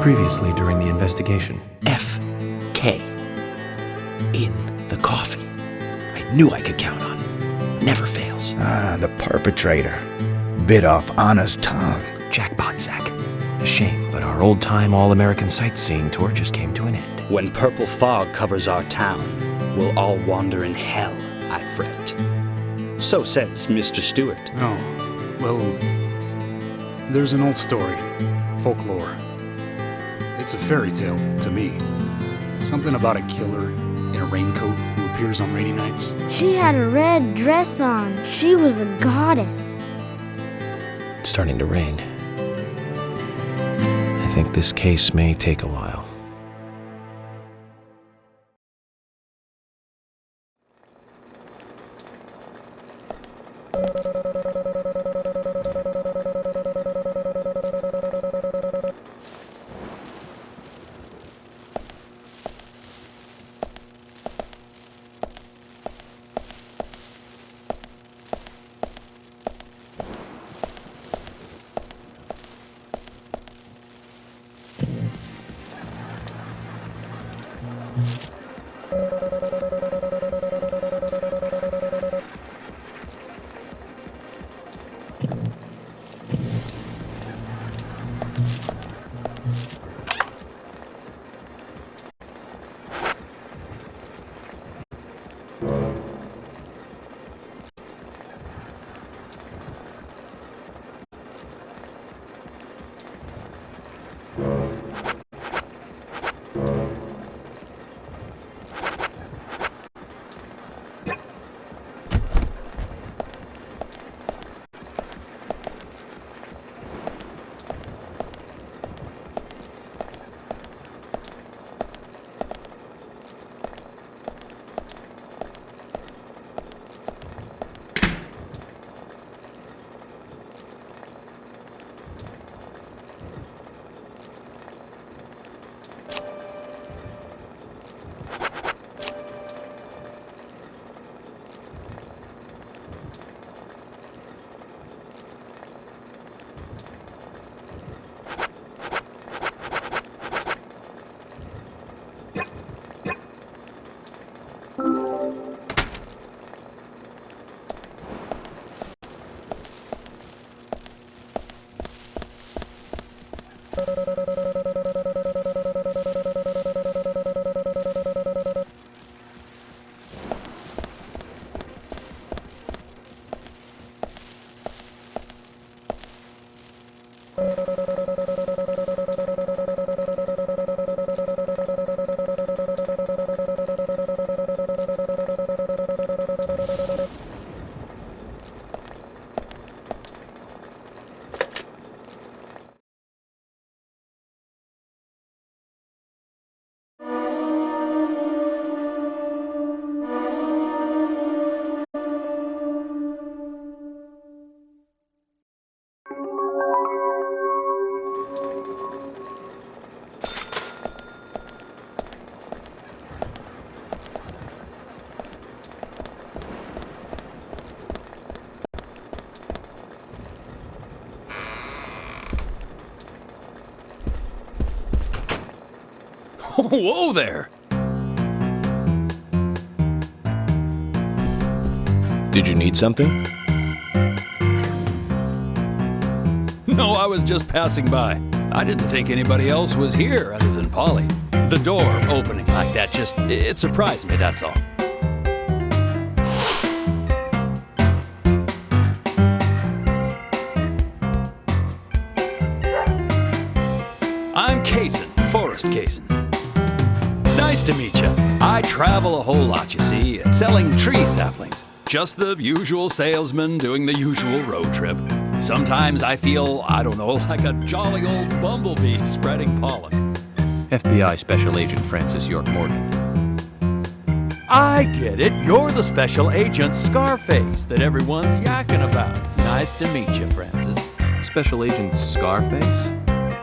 Previously during the investigation. F.K. in the coffee. I knew I could count on it. Never fails. The perpetrator. Bit off Anna's tongue. Jackpot sack. A shame, but our old-time all-American sightseeing tour just came to an end. When purple fog covers our town, we'll all wander in hell, I fret. So says Mr. Stewart. Oh, well, there's an old story, folklore. It's a fairy tale to me. Something about a killer in a raincoat who appears on rainy nights. She had a red dress on. She was a goddess. It's starting to rain. I think this case may take a while. Whoa there! Did you need something? No, I was just passing by. I didn't think anybody else was here other than Polly. The door opening like that it surprised me, that's all. I'm Kaysen, Forrest Kaysen. Nice to meet you. I travel a whole lot, you see, selling tree saplings. Just the usual salesman doing the usual road trip. Sometimes I feel, I don't know, like a jolly old bumblebee spreading pollen. FBI Special Agent Francis York Morgan. I get it. You're the special agent Scarface that everyone's yakking about. Nice to meet you, Francis. Special Agent Scarface?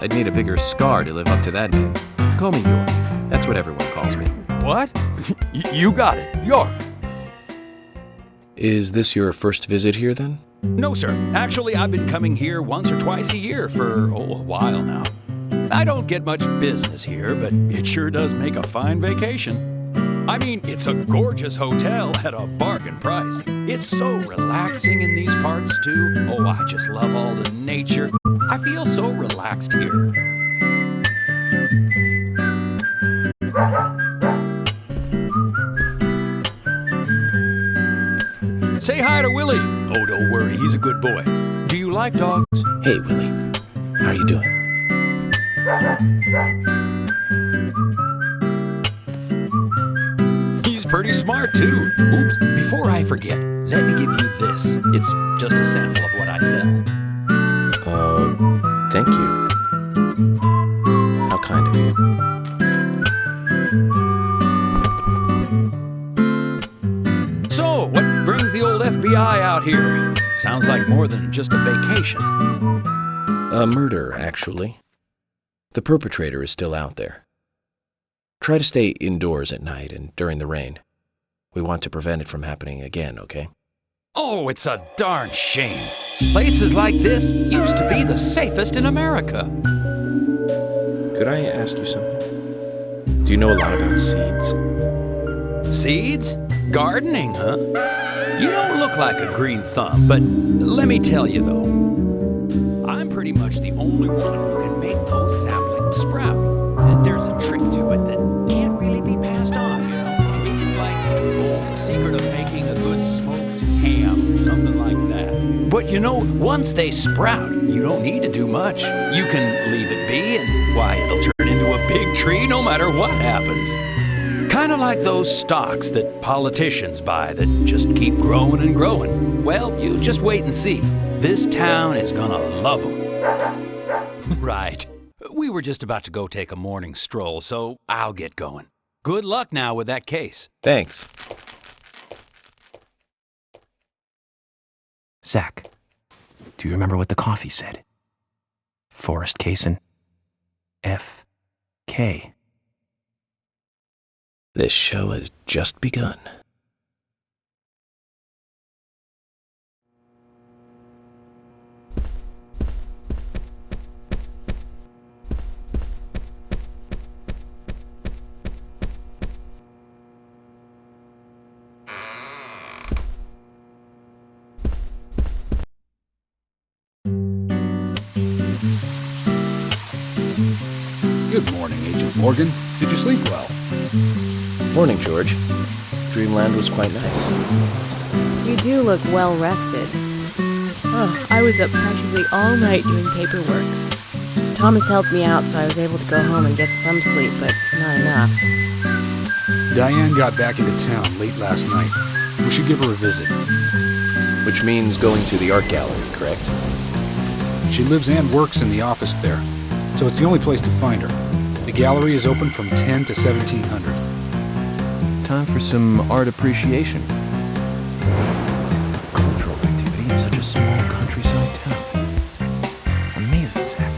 I'd need a bigger scar to live up to that name. Call me York. That's what everyone calls me. What? You got it. York. Is this your first visit here, then? No, sir. Actually, I've been coming here once or twice a year for a while now. I don't get much business here, but it sure does make a fine vacation. I mean, it's a gorgeous hotel at a bargain price. It's so relaxing in these parts, too. Oh, I just love all the nature. I feel so relaxed here. Say hi to Willie. Oh, don't worry, he's a good boy. Do you like dogs? Hey, Willie. How are you doing? He's pretty smart, too. Oops, before I forget, let me give you this. It's just a sample of what I sell. Thank you. How kind of you. So, what brings the old FBI out here? Sounds like more than just a vacation. A murder, actually. The perpetrator is still out there. Try to stay indoors at night and during the rain. We want to prevent it from happening again, okay? Oh, it's a darn shame. Places like this used to be the safest in America. Could I ask you something? Do you know a lot about seeds? Seeds? Gardening, huh? You don't look like a green thumb, but let me tell you though, I'm pretty much the only one who can make those saplings sprout. And there's a trick to it that can't really be passed on, you know? It's like, the secret of making a good smoked ham, something like that. But you know, once they sprout, you don't need to do much. You can leave it be, and why, it'll turn into a big tree no matter what happens. Kind of like those stocks that politicians buy that just keep growing and growing. Well, you just wait and see. This town is gonna love them. Right. We were just about to go take a morning stroll, so I'll get going. Good luck now with that case. Thanks. Zach, do you remember what the coffee said? Forrest Kaysen. F.K. This show has just begun. Good morning, Agent Morgan. Did you sleep well? Morning, George. Dreamland was quite nice. You do look well rested. Oh, I was up practically all night doing paperwork. Thomas helped me out, so I was able to go home and get some sleep, but not enough. Diane got back into town late last night. We should give her a visit. Which means going to the art gallery, correct? She lives and works in the office there, so it's the only place to find her. The gallery is open from 10 to 1700. Time for some art appreciation. Cultural activity in such a small countryside town. Amazing, Zach.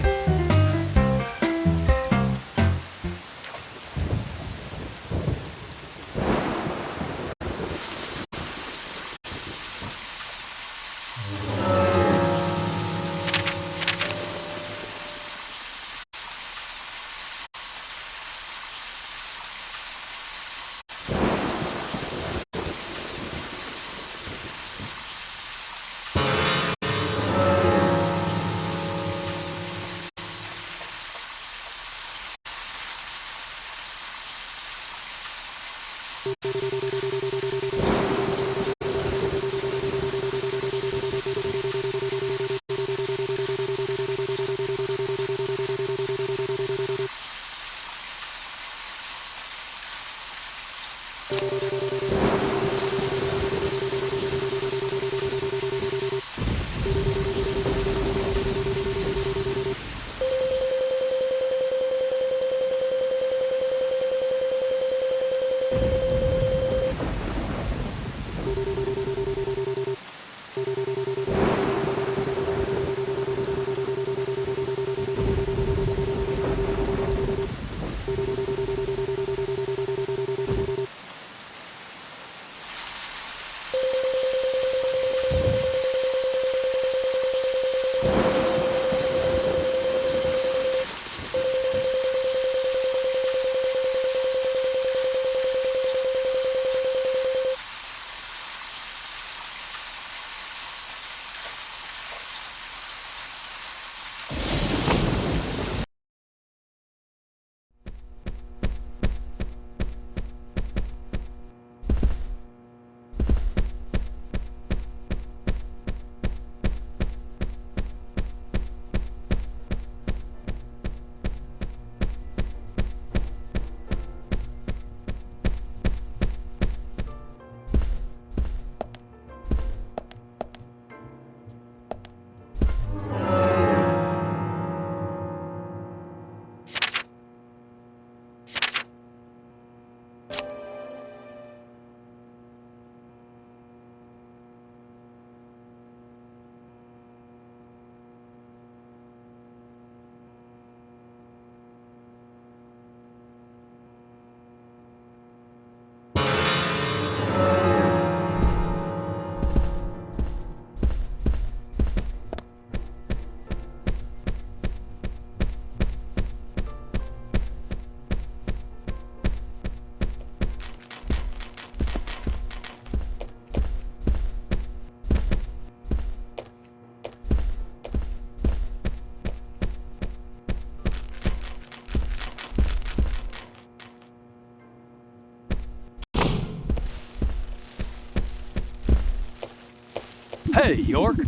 Hey, York.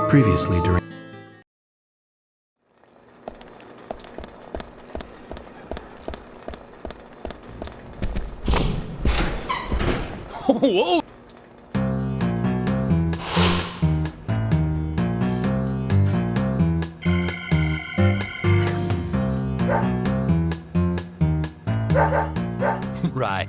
Previously during... Whoa! Right.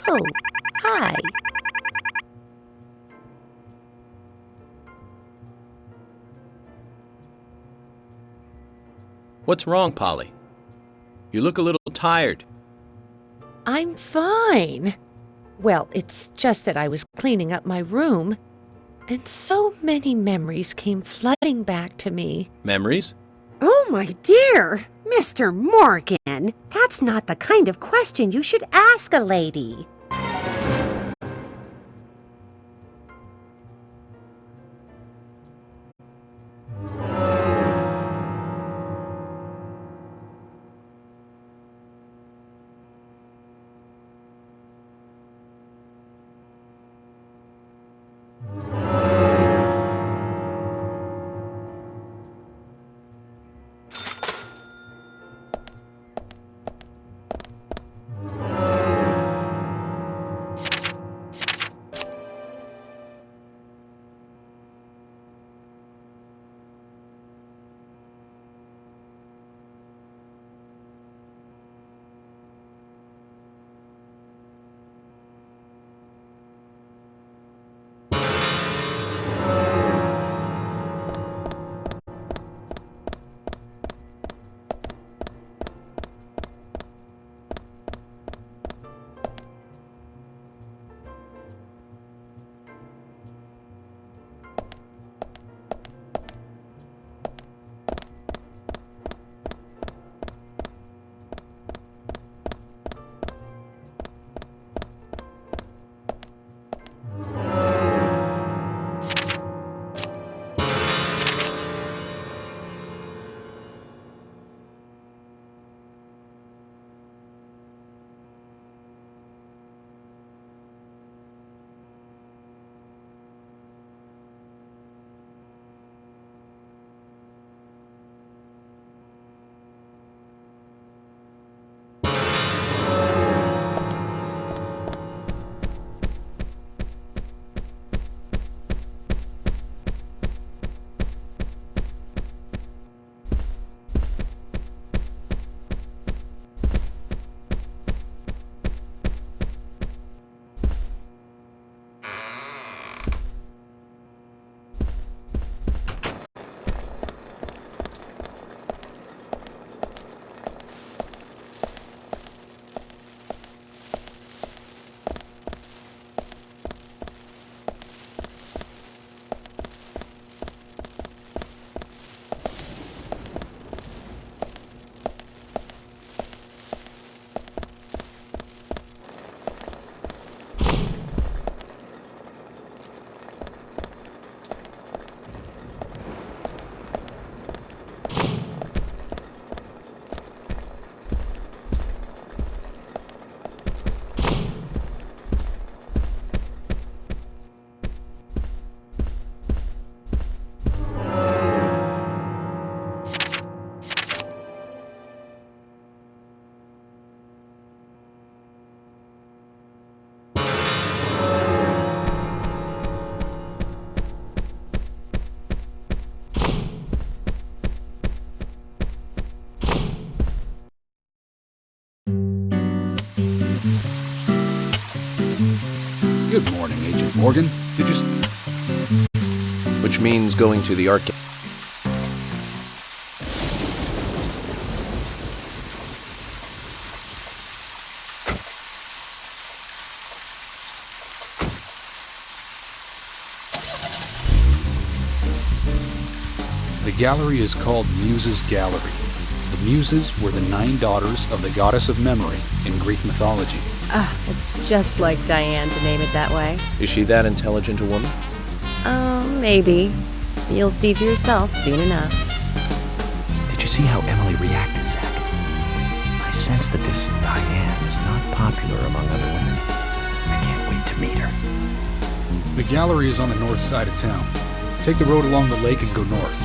Oh, hi. What's wrong, Polly? You look a little tired. I'm fine. Well, it's just that I was cleaning up my room, and so many memories came flooding back to me. Memories? Oh, my dear, Mr. Morgan, that's not the kind of question you should ask a lady. Morgan, did you... Which means going to the art gallery. The gallery is called Muses Gallery. The Muses were the 9 daughters of the goddess of memory in Greek mythology. It's just like Diane to name it that way. Is she that intelligent a woman? Maybe. You'll see for yourself soon enough. Did you see how Emily reacted, Zach? I sense that this Diane is not popular among other women. I can't wait to meet her. The gallery is on the north side of town. Take the road along the lake and go north.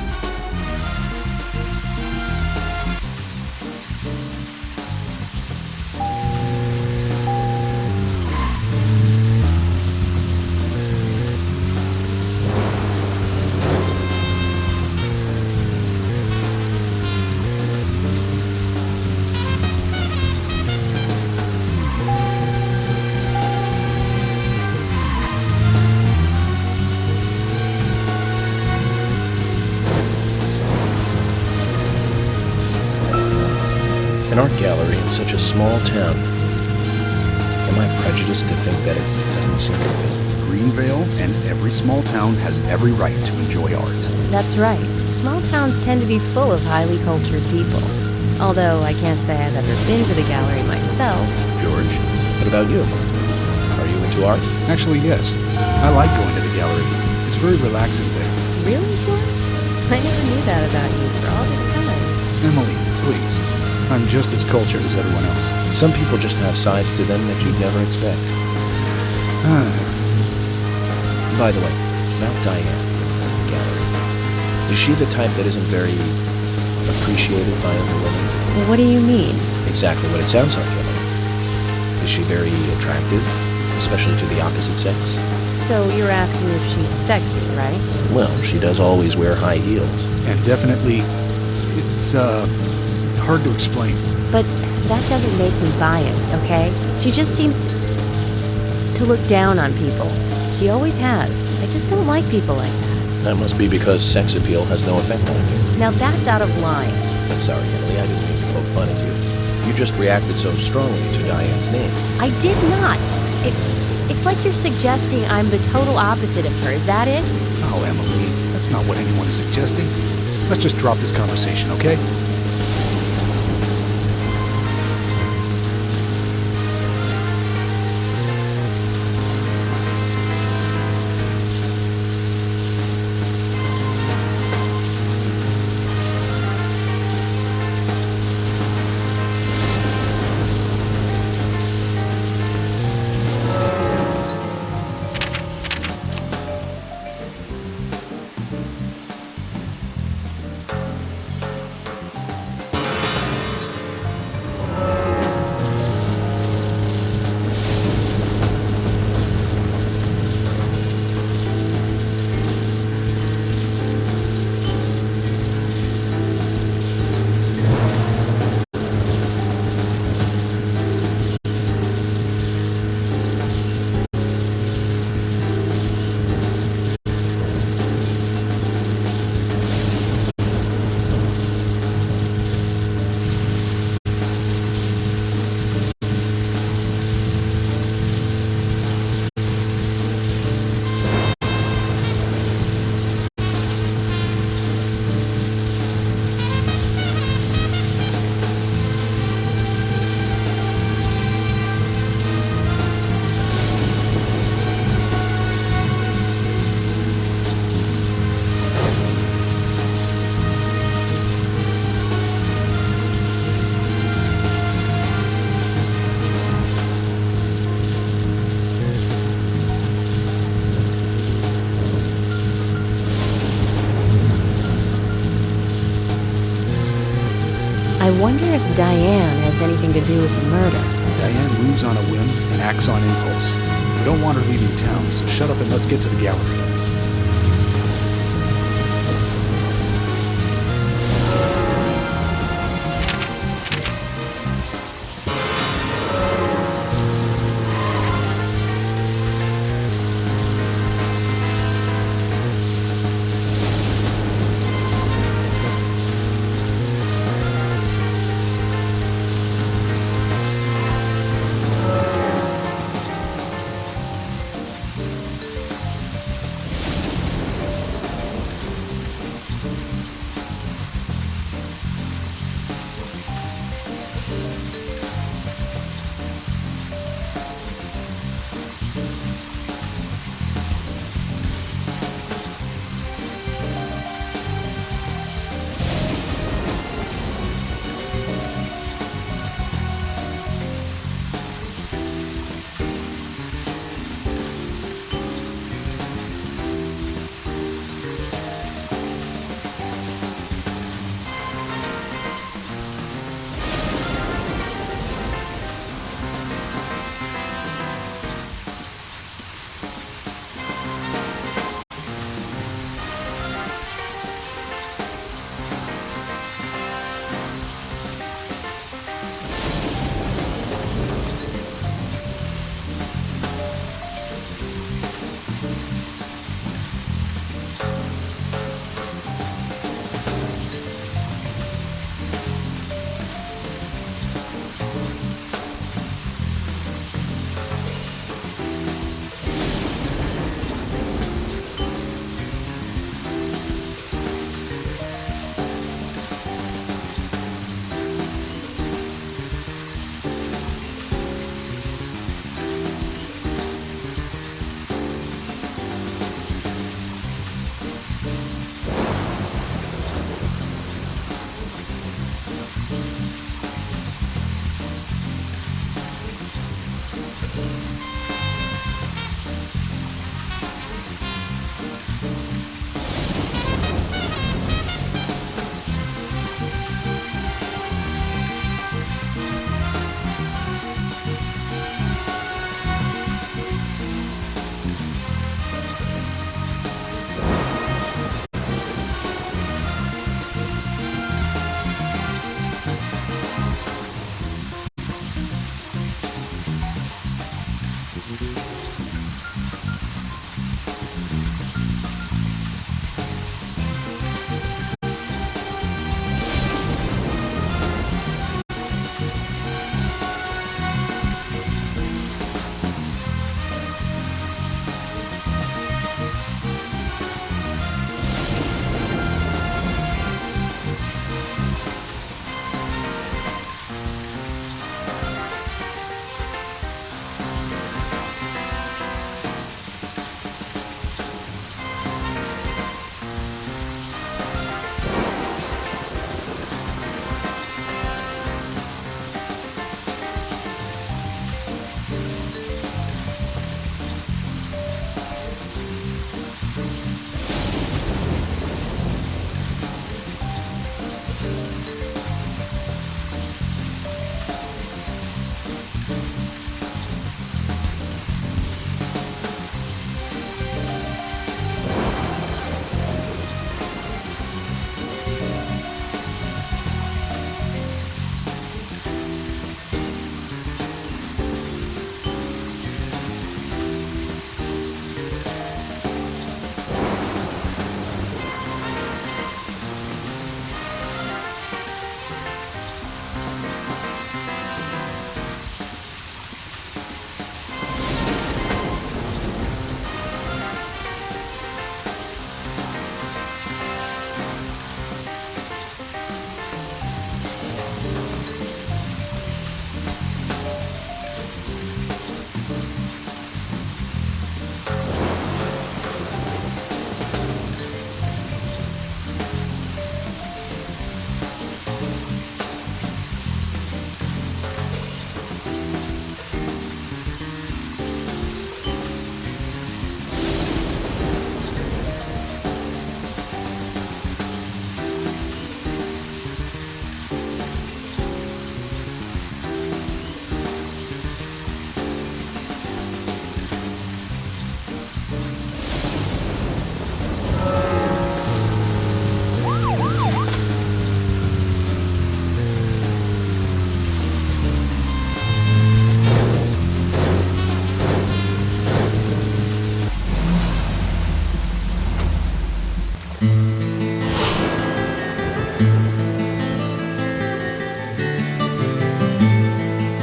An art gallery in such a small town. Am I prejudiced to think that it doesn't seem to fit? Greenvale and every small town has every right to enjoy art. That's right. Small towns tend to be full of highly cultured people. Although I can't say I've ever been to the gallery myself. George, what about you? Are you into art? Actually, yes. I like going to the gallery. It's very relaxing there. Really, George? I never knew that about you for all this time. Emily, please. I'm just as cultured as everyone else. Some people just have sides to them that you'd never expect. By the way, about Diane, the gallery. Is she the type that isn't very appreciated by other women? Well, what do you mean? Exactly what it sounds like, Emily. Is she very attractive, especially to the opposite sex? So you're asking if she's sexy, right? Well, she does always wear high heels. And definitely, it's, hard to explain. But that doesn't make me biased, okay? She just seems to look down on people. She always has. I just don't like people like that. That must be because sex appeal has no effect on you. Now that's out of line. I'm sorry, Emily, I didn't mean to poke fun at you. You just reacted so strongly to Diane's name. I did not. It's like you're suggesting I'm the total opposite of her. Is that it? Oh, Emily, that's not what anyone is suggesting. Let's just drop this conversation, okay? I wonder if Diane has anything to do with the murder. Diane moves on a whim and acts on impulse. We don't want her leaving town, so shut up and let's get to the gallery.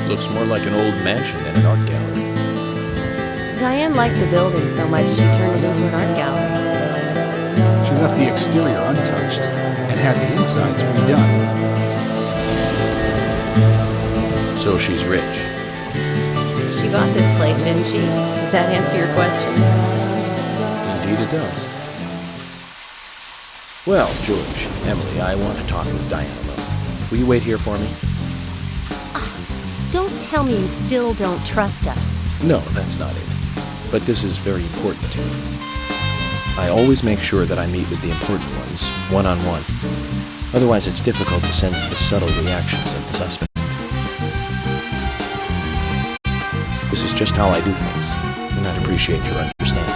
Looks more like an old mansion than an art gallery. Diane liked the building so much she turned it into an art gallery. She left the exterior untouched and had the insides redone. So she's rich. She bought this place, didn't she? Does that answer your question? Indeed it does. Well, George, Emily, I want to talk with Diane alone. Will you wait here for me? Don't tell me you still don't trust us. No, that's not it. But this is very important to me. I always make sure that I meet with the important ones, one-on-one. Otherwise, it's difficult to sense the subtle reactions of the suspect. This is just how I do things, and I'd appreciate your understanding.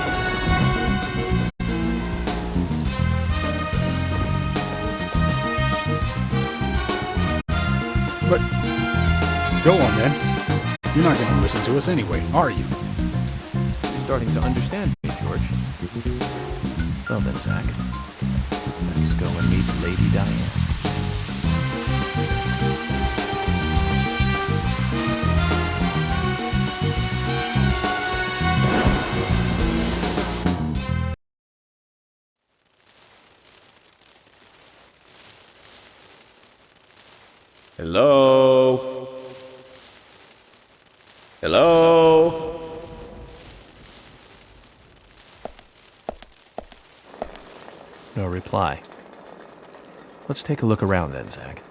But go on then. You're not going to listen to us anyway, are you? You're starting to understand me, George. Well then, Zach, let's go and meet Lady Diane. Hello? Hello? No reply. Let's take a look around then, Zach.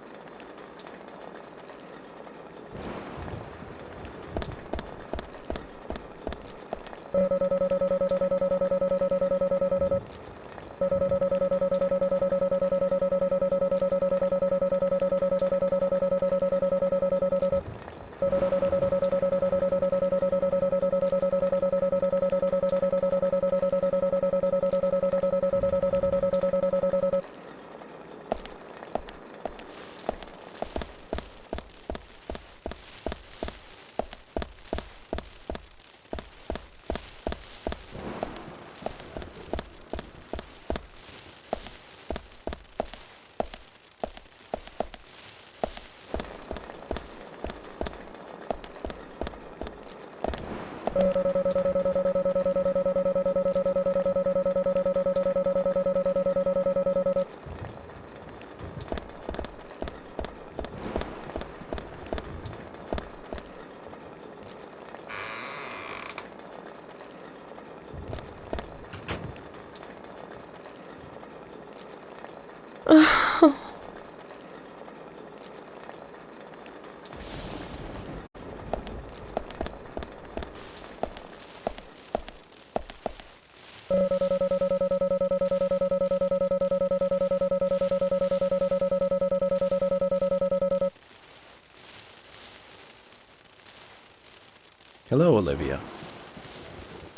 Hello, Olivia.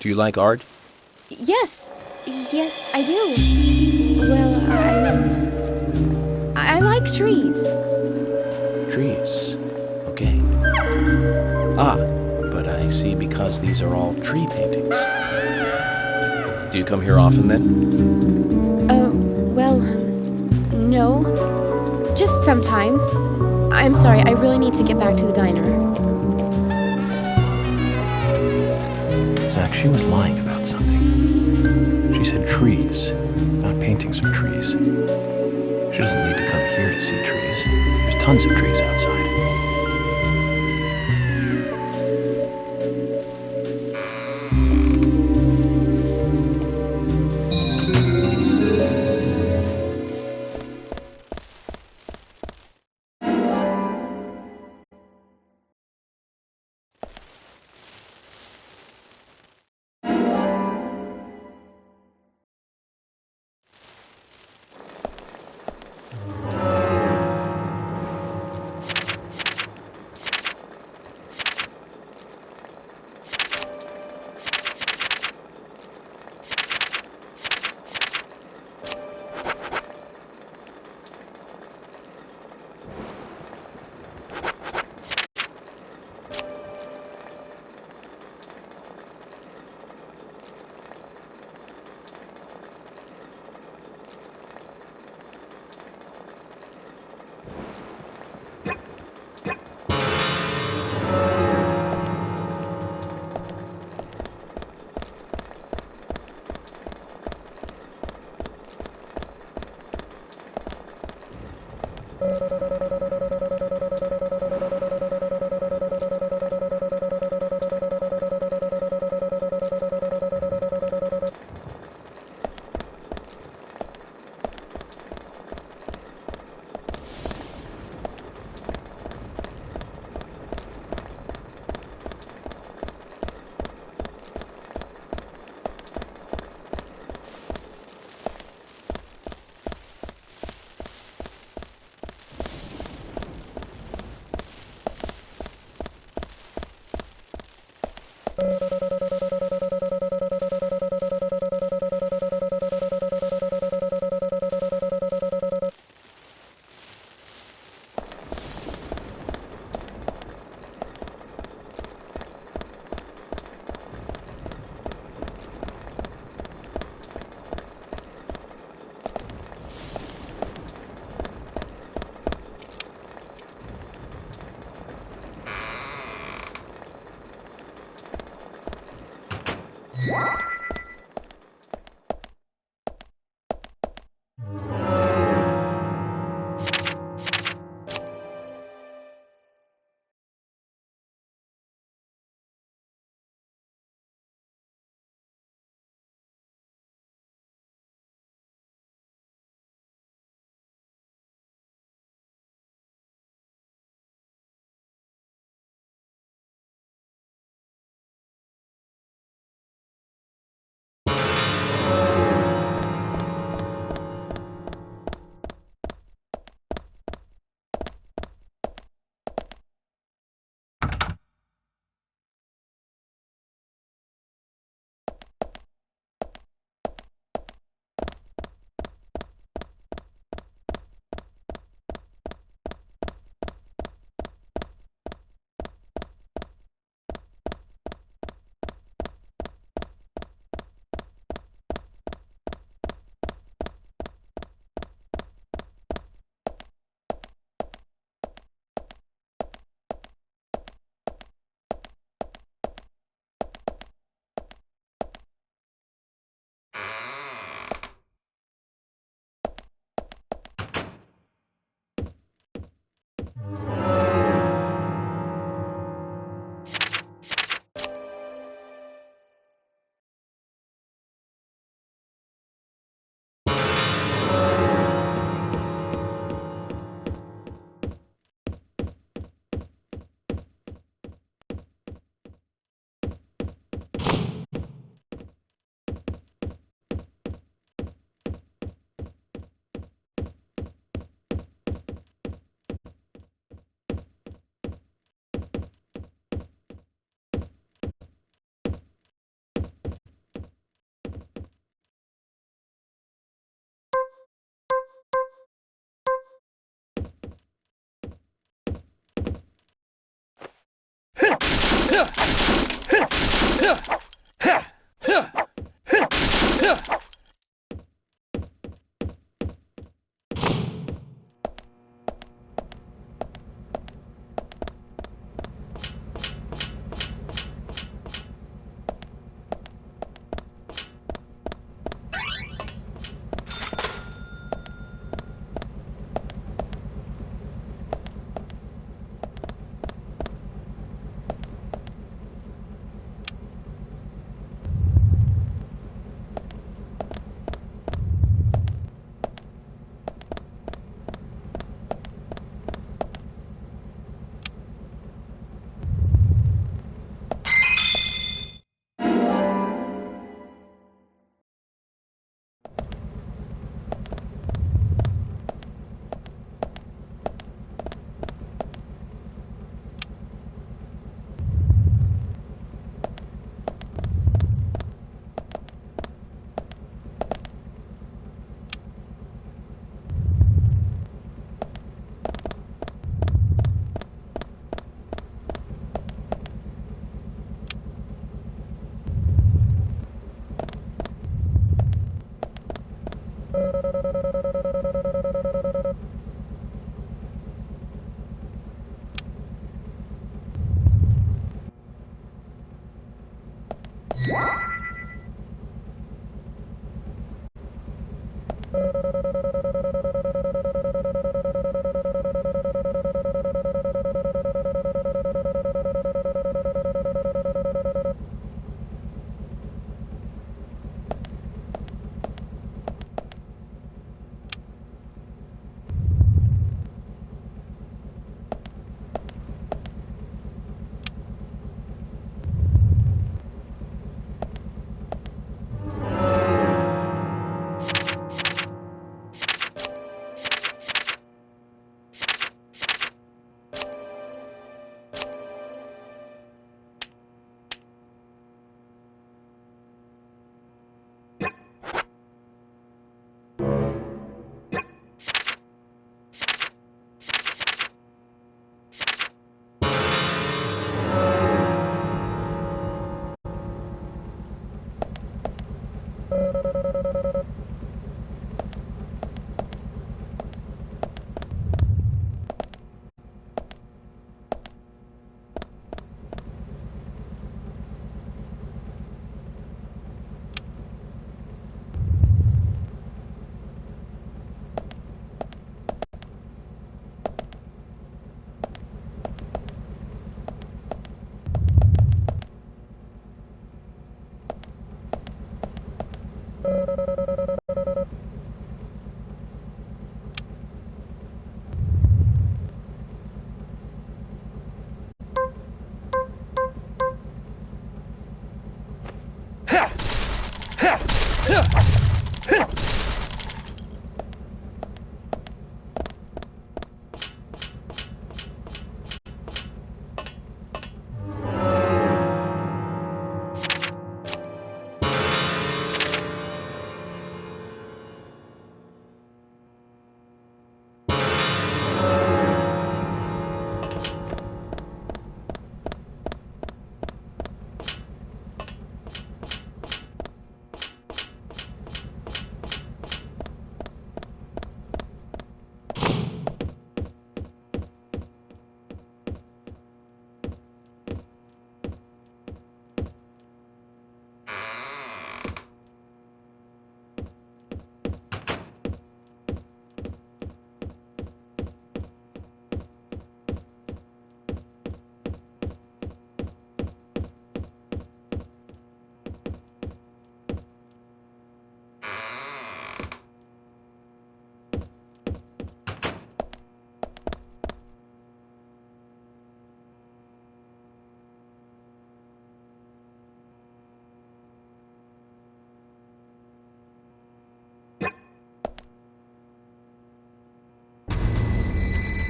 Do you like art? Yes. Yes, I do. Well, I like trees. Trees. Okay. Ah, but I see because these are all tree paintings. Do you come here often then? Well, no. Just sometimes. I'm sorry, I really need to get back to the diner. Zach, she was lying about something. She said trees, not paintings of trees. She doesn't need to come here to see trees. There's tons of trees outside.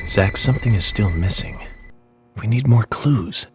Zach, something is still missing. We need more clues.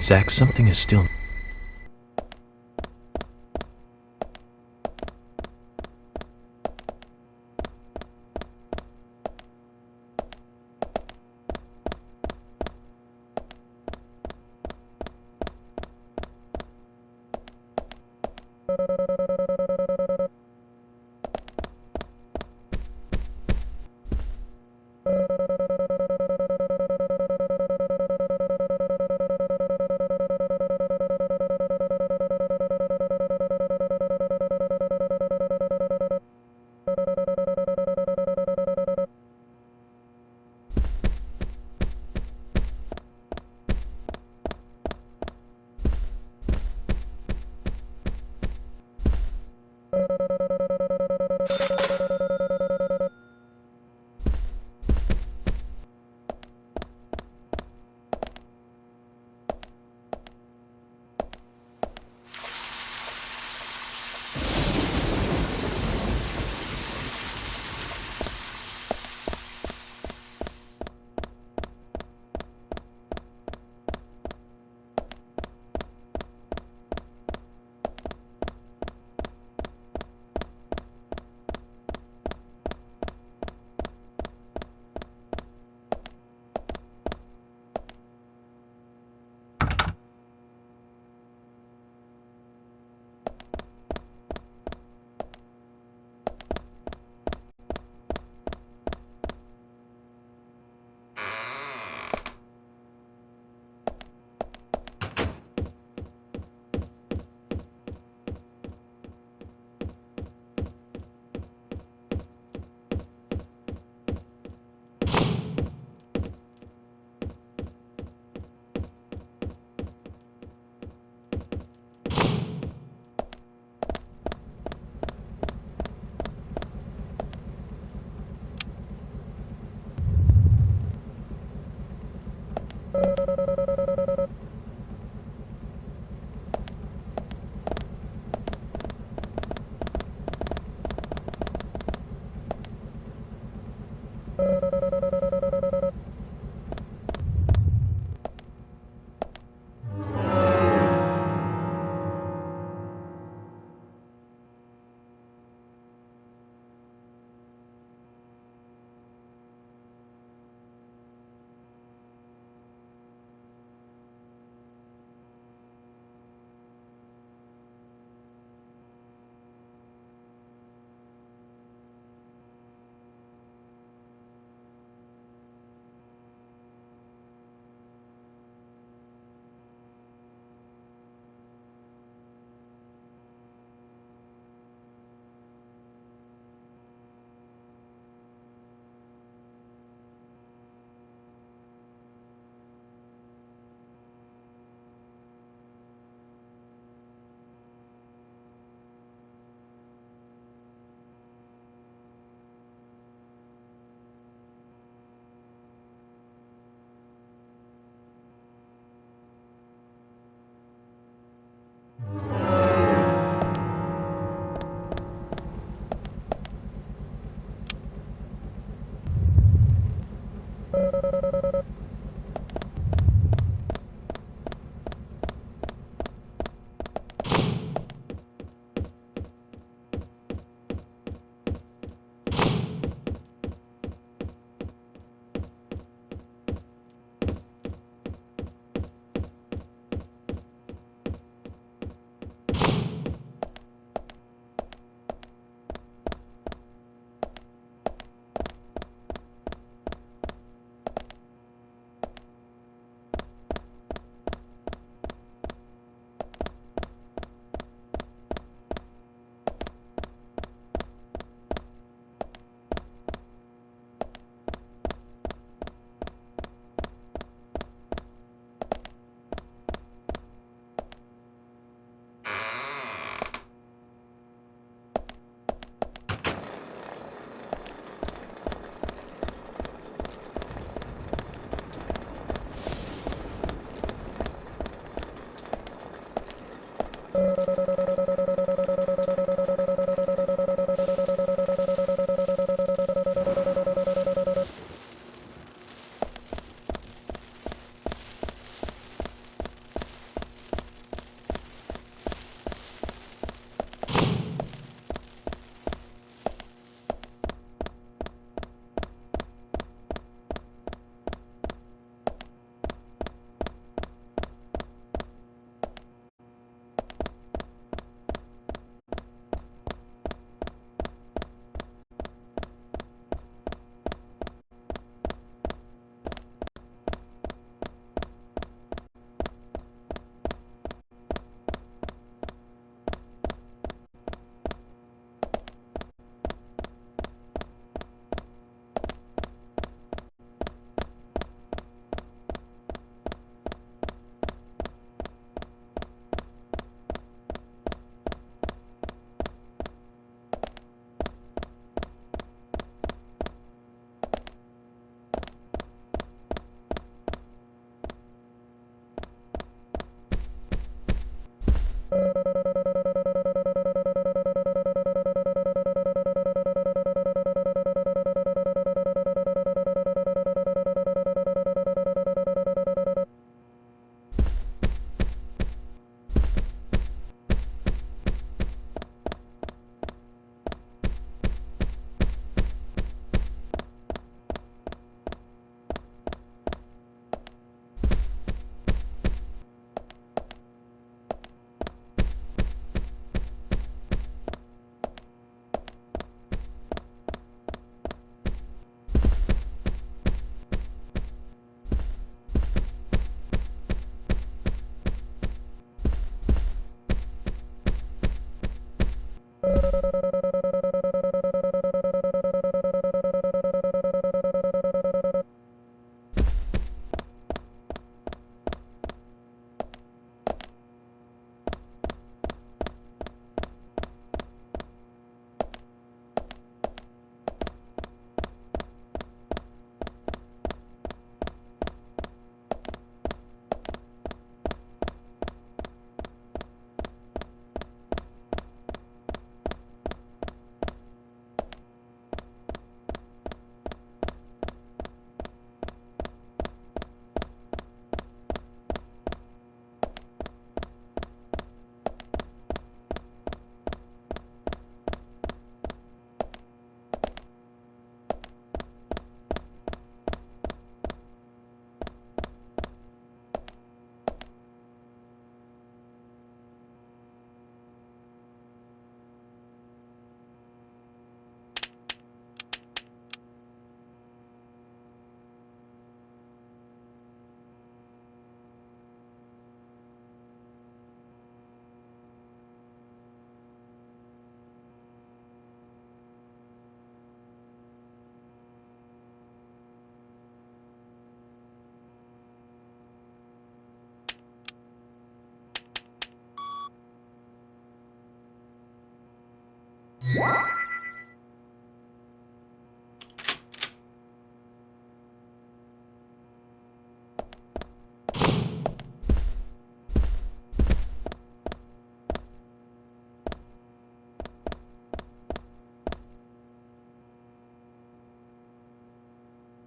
Zach, something is still...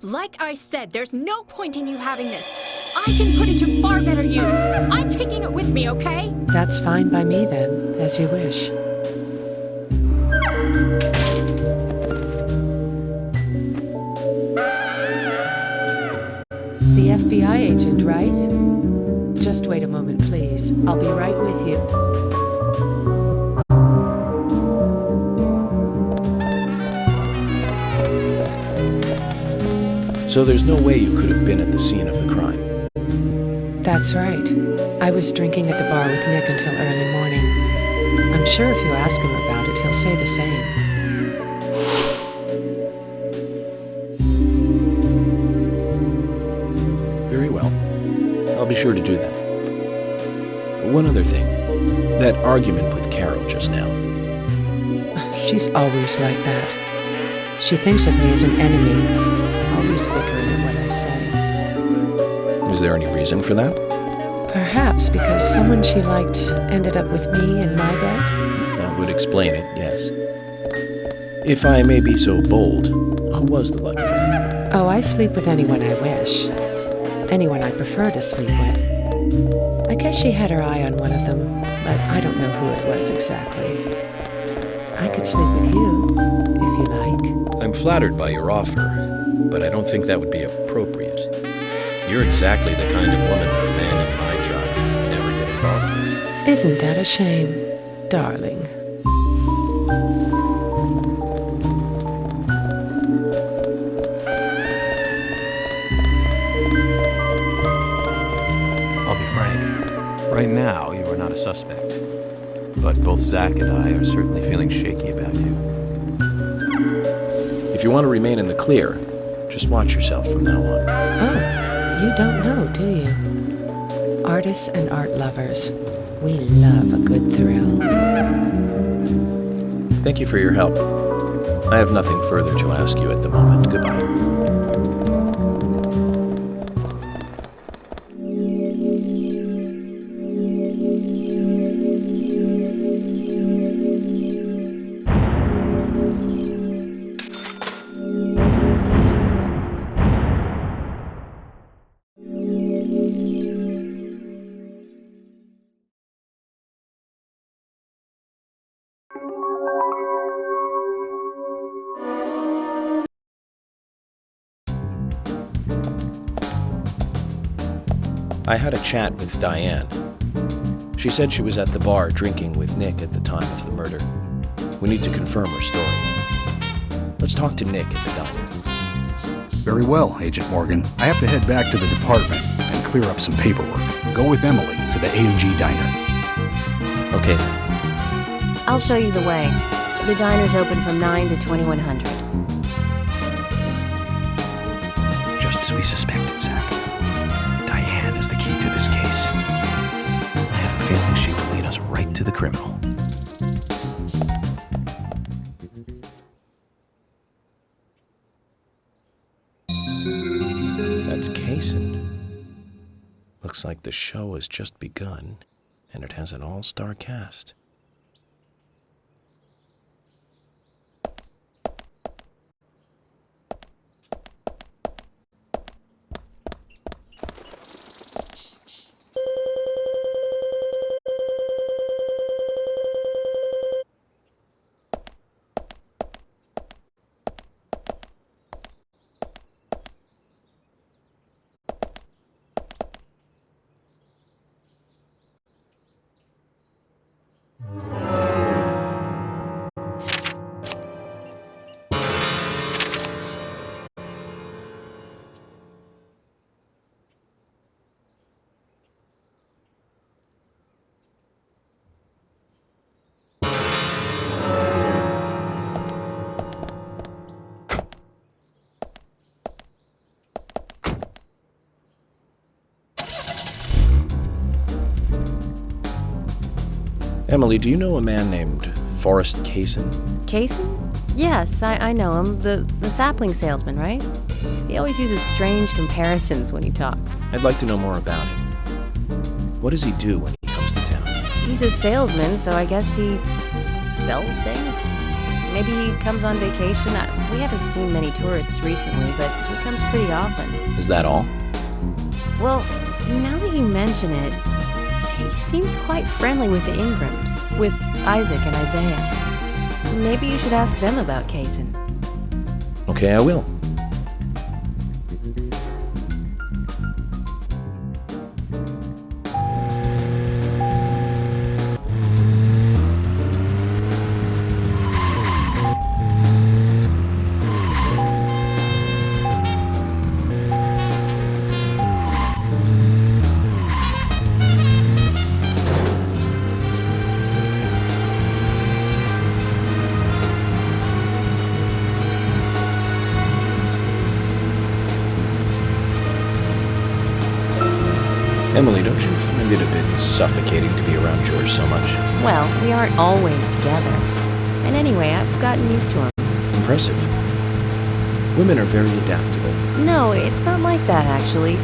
Like I said, there's no point in you having this. I can put it to far better use. I'm taking it with me, okay? That's fine by me then, as you wish. The FBI agent, right? Just wait a moment, please. I'll be right with you. So there's no way you could have been at the scene of the crime. That's right. I was drinking at the bar with Nick until early morning. I'm sure if you ask him about it, he'll say the same. Very well. I'll be sure to do that. One other thing. That argument with Carol just now. She's always like that. She thinks of me as an enemy, always bickering at what I say. Is there any reason for that? Perhaps because someone she liked ended up with me in my bed? That would explain it, yes. If I may be so bold, who was the lucky man? Oh, I sleep with anyone I wish. Anyone I prefer to sleep with. I guess she had her eye on one of them, but I don't know who it was exactly. I could sleep with you, if you like. I'm flattered by your offer, but I don't think that would be appropriate. You're exactly the kind of woman a man in my job should never get involved with. Isn't that a shame, darling? I'll be frank. Right now, you are not a suspect. But both Zach and I are certainly feeling shaky about you. If you want to remain in the clear, just watch yourself from now on. Oh, you don't know, do you? Artists and art lovers, we love a good thrill. Thank you for your help. I have nothing further to ask you at the moment. Goodbye. I had a chat with Diane. She said she was at the bar drinking with Nick at the time of the murder. We need to confirm her story. Let's talk to Nick at the diner. Very well, Agent Morgan. I have to head back to the department and clear up some paperwork. Go with Emily to the A&G diner. Okay then. I'll show you the way. The diner's open from 9 to 2100. Just as we suspected, Zach. Diane is the key to this case. I have a feeling she will lead us right to the criminal. That's Kaysen. Looks like the show has just begun, and it has an all-star cast. Emily, do you know a man named Forrest Kaysen? Kaysen? Yes, I know him. The sapling salesman, right? He always uses strange comparisons when he talks. I'd like to know more about him. What does he do when he comes to town? He's a salesman, so I guess he sells things? Maybe he comes on vacation. We haven't seen many tourists recently, but he comes pretty often. Is that all? Well, now that you mention it, he seems quite friendly with the Ingrams, with Isaac and Isaiah. Maybe you should ask them about Kaysen. Okay, I will. Emily, don't you find it a bit suffocating to be around George so much? Well, we aren't always together. And anyway, I've gotten used to him. Impressive. Women are very adaptable. No, it's not like that, actually.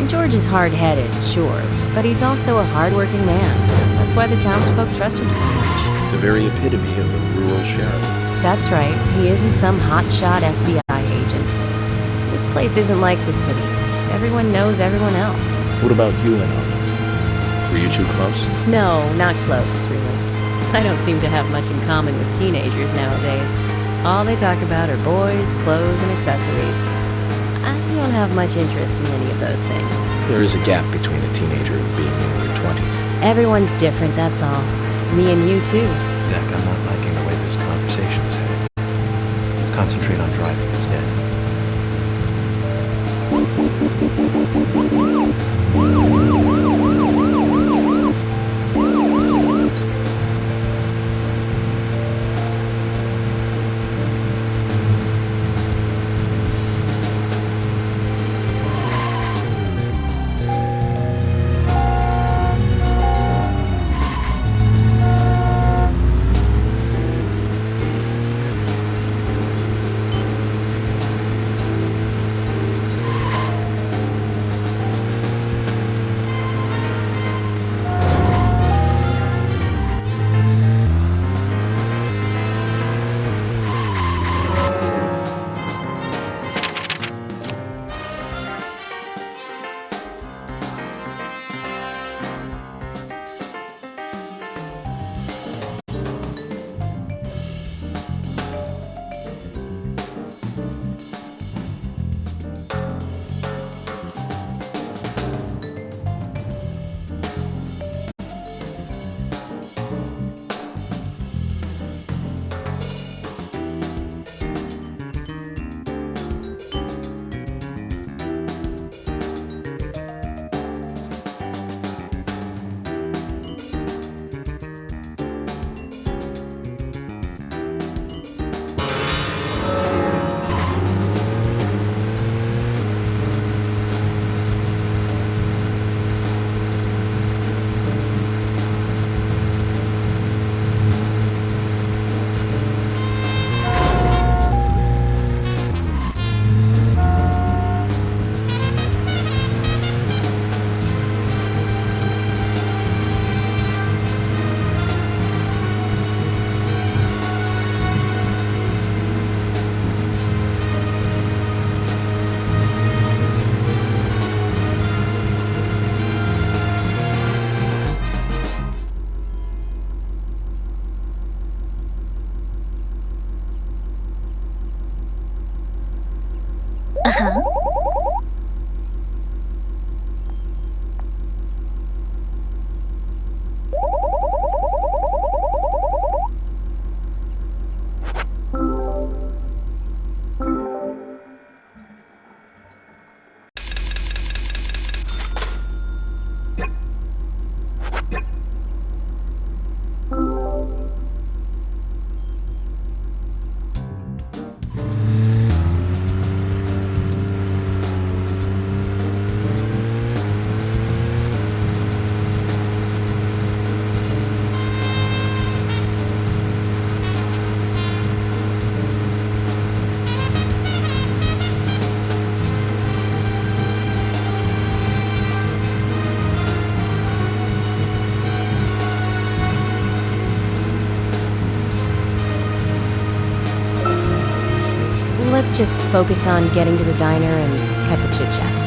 George is hard-headed, sure, but he's also a hard-working man. That's why the townsfolk trust him so much. The very epitome of the rural sheriff. That's right. He isn't some hotshot FBI agent. This place isn't like the city. Everyone knows everyone else. What about you and Alma? Were you too close? No, not close, really. I don't seem to have much in common with teenagers nowadays. All they talk about are boys, clothes, and accessories. I don't have much interest in any of those things. There is a gap between a teenager and being in your 20s. Everyone's different, that's all. Me and you, too. Zach, I'm not liking the way this conversation is headed. Let's concentrate on driving instead. Let's just focus on getting to the diner and cut the chit-chat.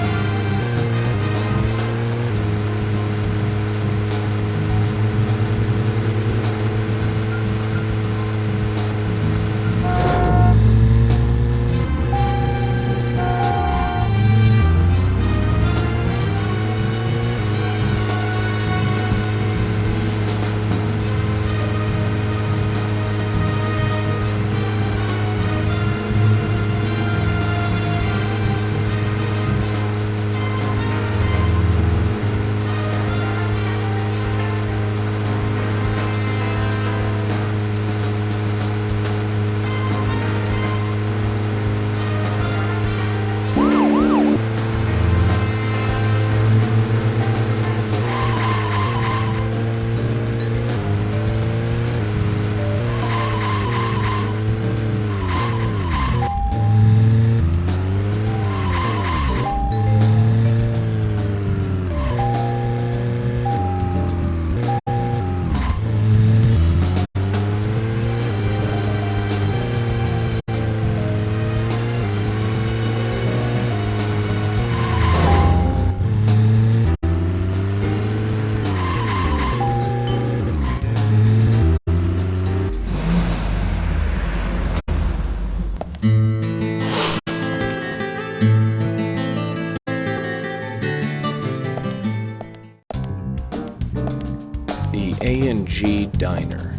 The A&G Diner.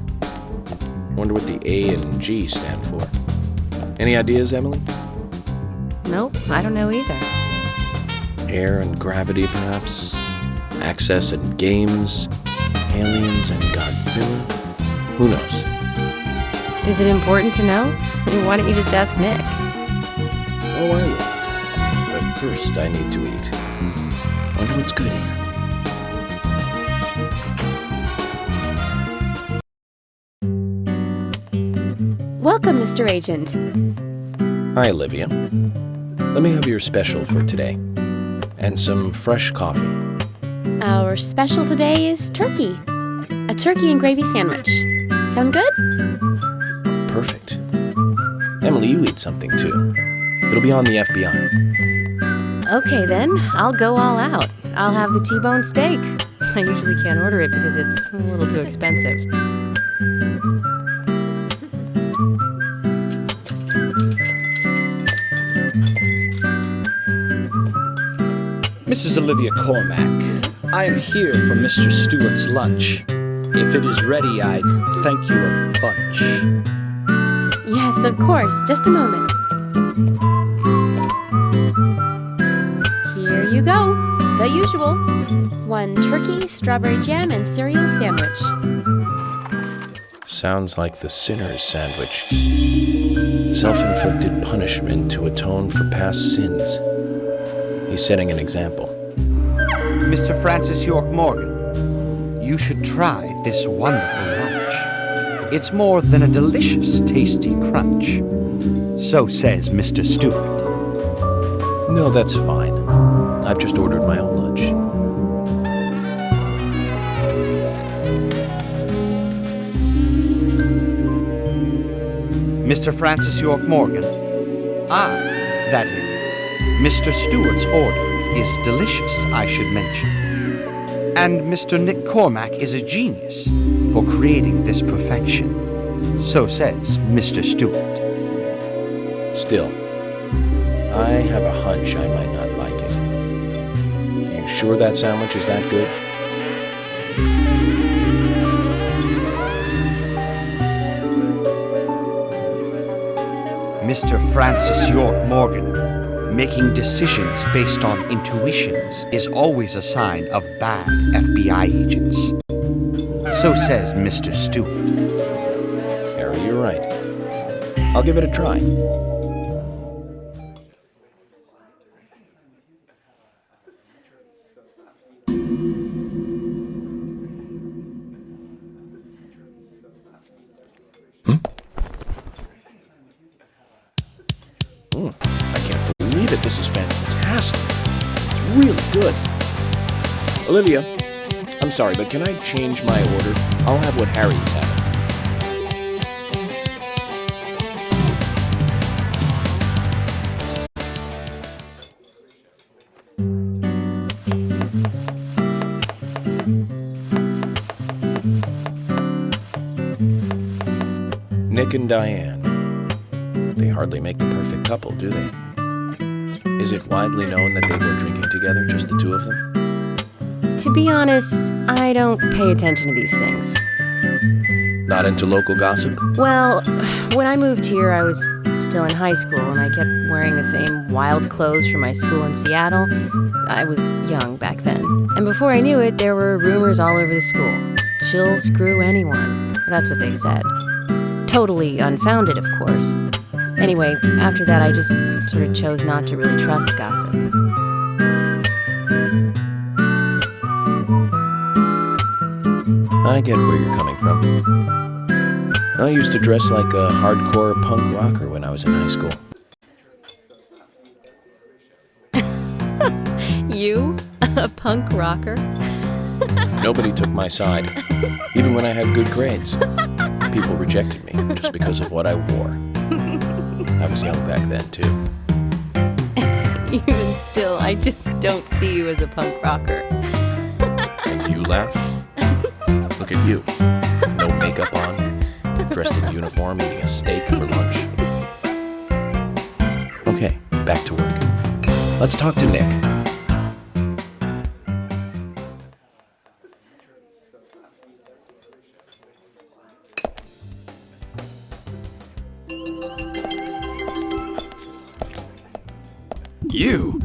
Wonder what the A and G stand for. Any ideas, Emily? Nope, I don't know either. Air and gravity, perhaps? Access and games? Aliens and Godzilla? Who knows? Is it important to know? Why don't you just ask Nick? Oh, are you? But first, I need to eat. Wonder what's good here. Welcome, Mr. Agent. Hi, Olivia. Let me have your special for today. And some fresh coffee. Our special today is turkey. A turkey and gravy sandwich. Sound good? Perfect. Emily, you eat something too. It'll be on the FBI. Okay then, I'll go all out. I'll have the T-bone steak. I usually can't order it because it's a little too expensive. Mrs. Olivia Cormack, I am here for Mr. Stewart's lunch. If it is ready, I'd thank you a bunch. Yes, of course. Just a moment. Here you go. The usual. 1 turkey, strawberry jam, and cereal sandwich. Sounds like the sinner's sandwich. Self-inflicted punishment to atone for past sins. He's setting an example. Mr. Francis York Morgan, you should try this wonderful lunch. It's more than a delicious, tasty crunch. So says Mr. Stewart. No, that's fine. I've just ordered my own lunch. Mr. Francis York Morgan, that is, Mr. Stewart's order is delicious, I should mention. And Mr. Nick Cormack is a genius for creating this perfection. So says Mr. Stewart. Still, I have a hunch I might not like it. You sure that sandwich is that good? Mr. Francis York Morgan, making decisions based on intuitions is always a sign of bad FBI agents. So says Mr. Stewart. Harry, you're right. I'll give it a try. I can't believe it. This is fantastic. It's really good. Olivia, I'm sorry, but can I change my order? I'll have what Harry's having. Nick and Diane. They hardly make the perfect couple, do they? Is it widely known that they go drinking together, just the two of them? To be honest, I don't pay attention to these things. Not into local gossip? Well, when I moved here, I was still in high school, and I kept wearing the same wild clothes from my school in Seattle. I was young back then. And before I knew it, there were rumors all over the school. She'll screw anyone. That's what they said. Totally unfounded, of course. Anyway, after that, I just sort of chose not to really trust gossip. I get where you're coming from. I used to dress like a hardcore punk rocker when I was in high school. You? A punk rocker? Nobody took my side, even when I had good grades. People rejected me just because of what I wore. I was young back then, too. Even still, I just don't see you as a punk rocker. And you laugh? Look at you. No makeup on, dressed in uniform, eating a steak for lunch. Okay, back to work. Let's talk to Nick. You?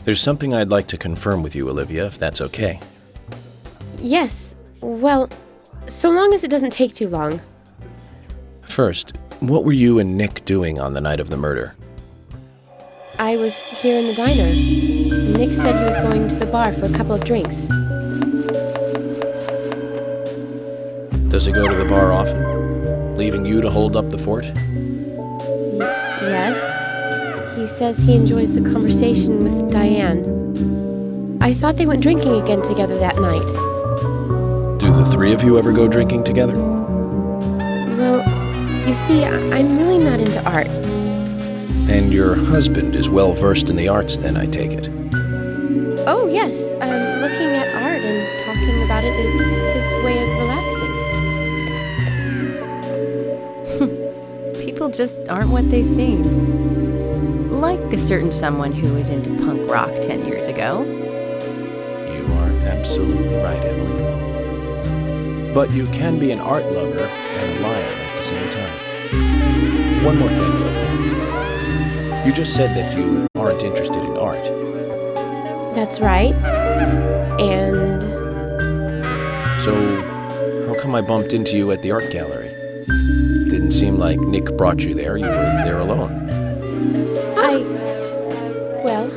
There's something I'd like to confirm with you, Olivia, if that's okay. Yes, well, so long as it doesn't take too long. First, what were you and Nick doing on the night of the murder? I was here in the diner. Nick said he was going to the bar for a couple of drinks. Does he go to the bar often, leaving you to hold up the fort? Yes. He says he enjoys the conversation with Diane. I thought they went drinking again together that night. Do the three of you ever go drinking together? Well, you see, I'm really not into art. And your husband is well versed in the arts then, I take it? Oh, yes. Looking at art and talking about it is his way of relaxing. People just aren't what they seem. Like a certain someone who was into punk rock 10 years ago. You are absolutely right, Emily. But you can be an art lover and a liar at the same time. One more thing, Olivia. You just said that you aren't interested in art. That's right. And... So, how come I bumped into you at the art gallery? Didn't seem like Nick brought you there. You were there alone. Well,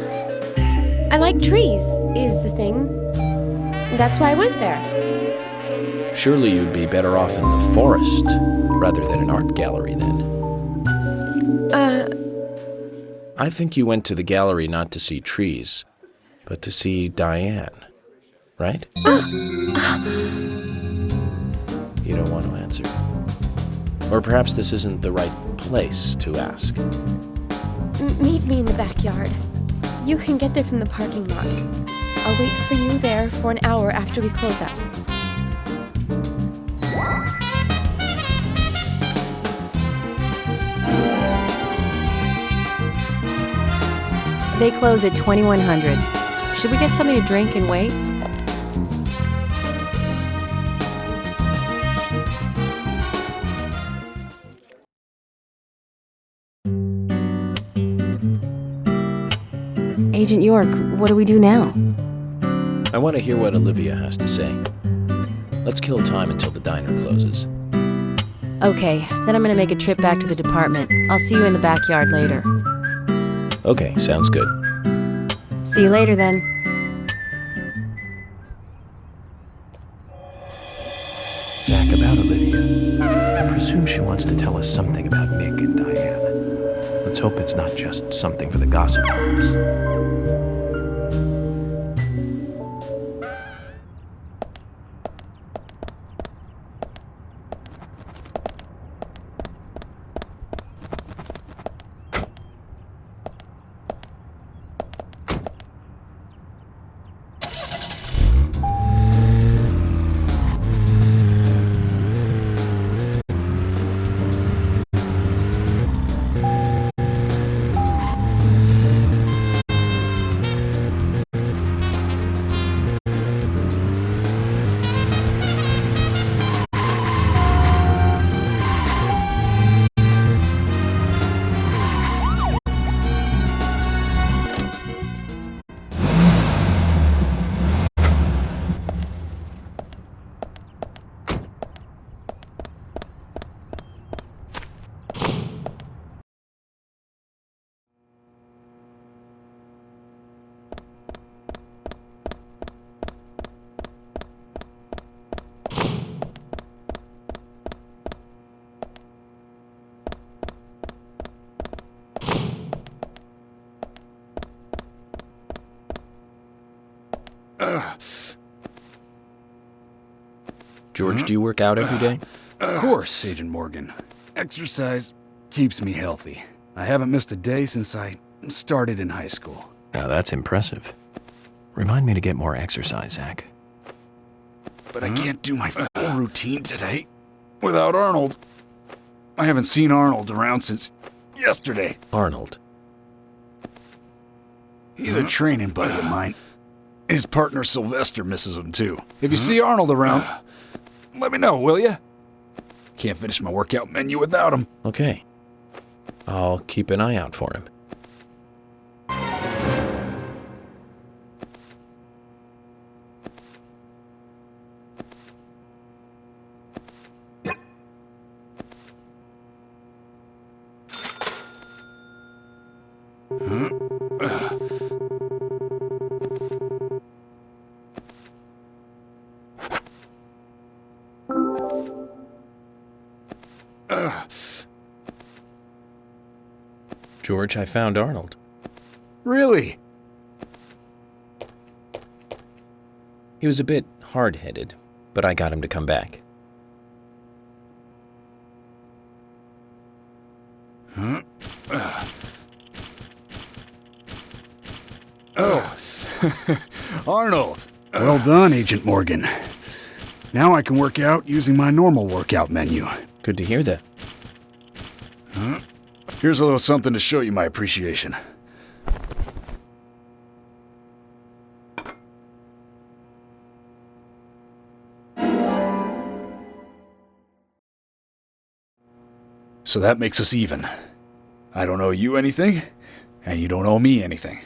I like trees, is the thing. That's why I went there. Surely you'd be better off in the forest rather than an art gallery then. I think you went to the gallery not to see trees, but to see Diane, right? You don't want to answer. Or perhaps this isn't the right place to ask. Meet me in the backyard. You can get there from the parking lot. I'll wait for you there for an hour after we close up. They close at 2100. Should we get something to drink and wait? Agent York, what do we do now? I want to hear what Olivia has to say. Let's kill time until the diner closes. Okay, then I'm gonna make a trip back to the department. I'll see you in the backyard later. Okay, sounds good. See you later then. Zach, about Olivia. I presume she wants to tell us something about Nick and Diane. Let's hope it's not just something for the gossip columns. George, do you work out every day? Of course, Agent Morgan. Exercise keeps me healthy. I haven't missed a day since I started in high school. Now that's impressive. Remind me to get more exercise, Zach. But I can't do my full routine today without Arnold. I haven't seen Arnold around since yesterday. Arnold. He's a training buddy of mine. His partner Sylvester misses him too. If you see Arnold around, let me know, will ya? Can't finish my workout menu without him. Okay. I'll keep an eye out for him. George, I found Arnold. Really? He was a bit hard-headed, but I got him to come back. Oh, Arnold. Well done, Agent Morgan. Now I can work out using my normal workout menu. Good to hear that. Here's a little something to show you my appreciation. So that makes us even. I don't owe you anything, and you don't owe me anything.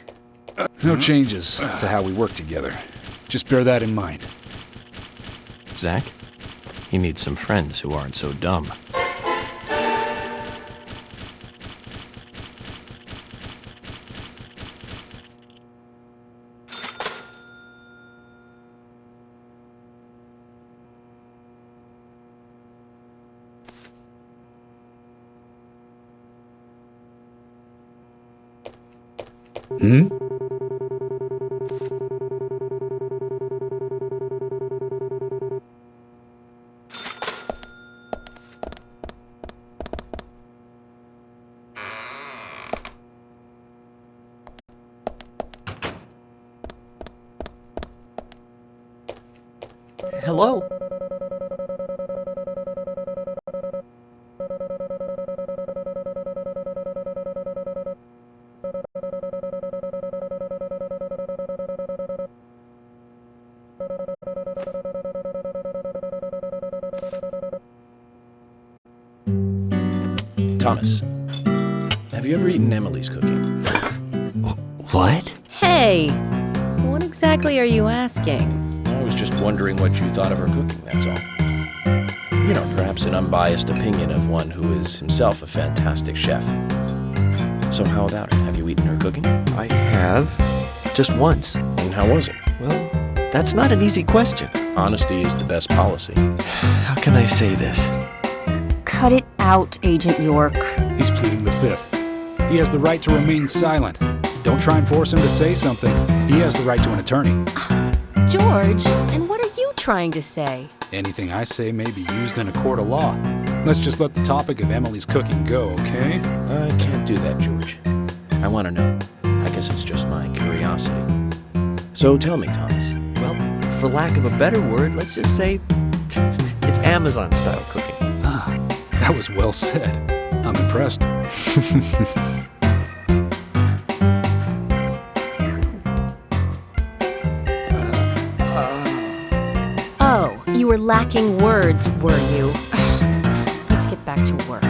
No changes to how we work together. Just bear that in mind. Zach, he needs some friends who aren't so dumb. Hmm? Hello? Thomas, have you ever eaten Emily's cooking? What? Hey! What exactly are you asking? I was just wondering what you thought of her cooking, that's all. You know, perhaps an unbiased opinion of one who is himself a fantastic chef. So how about it? Have you eaten her cooking? I have. Just once. And how was it? Well, that's not an easy question. Honesty is the best policy. How can I say this? Cut it out, Agent York. He's pleading the fifth. He has the right to remain silent. Don't try and force him to say something. He has the right to an attorney. George, and what are you trying to say? Anything I say may be used in a court of law. Let's just let the topic of Emily's cooking go, okay? I can't do that, George. I want to know. I guess it's just my curiosity. So tell me, Thomas. Well, for lack of a better word, let's just say it's Amazon-style cooking. Ah, that was well said. I'm impressed. Oh, you were lacking words, were you? Let's get back to work.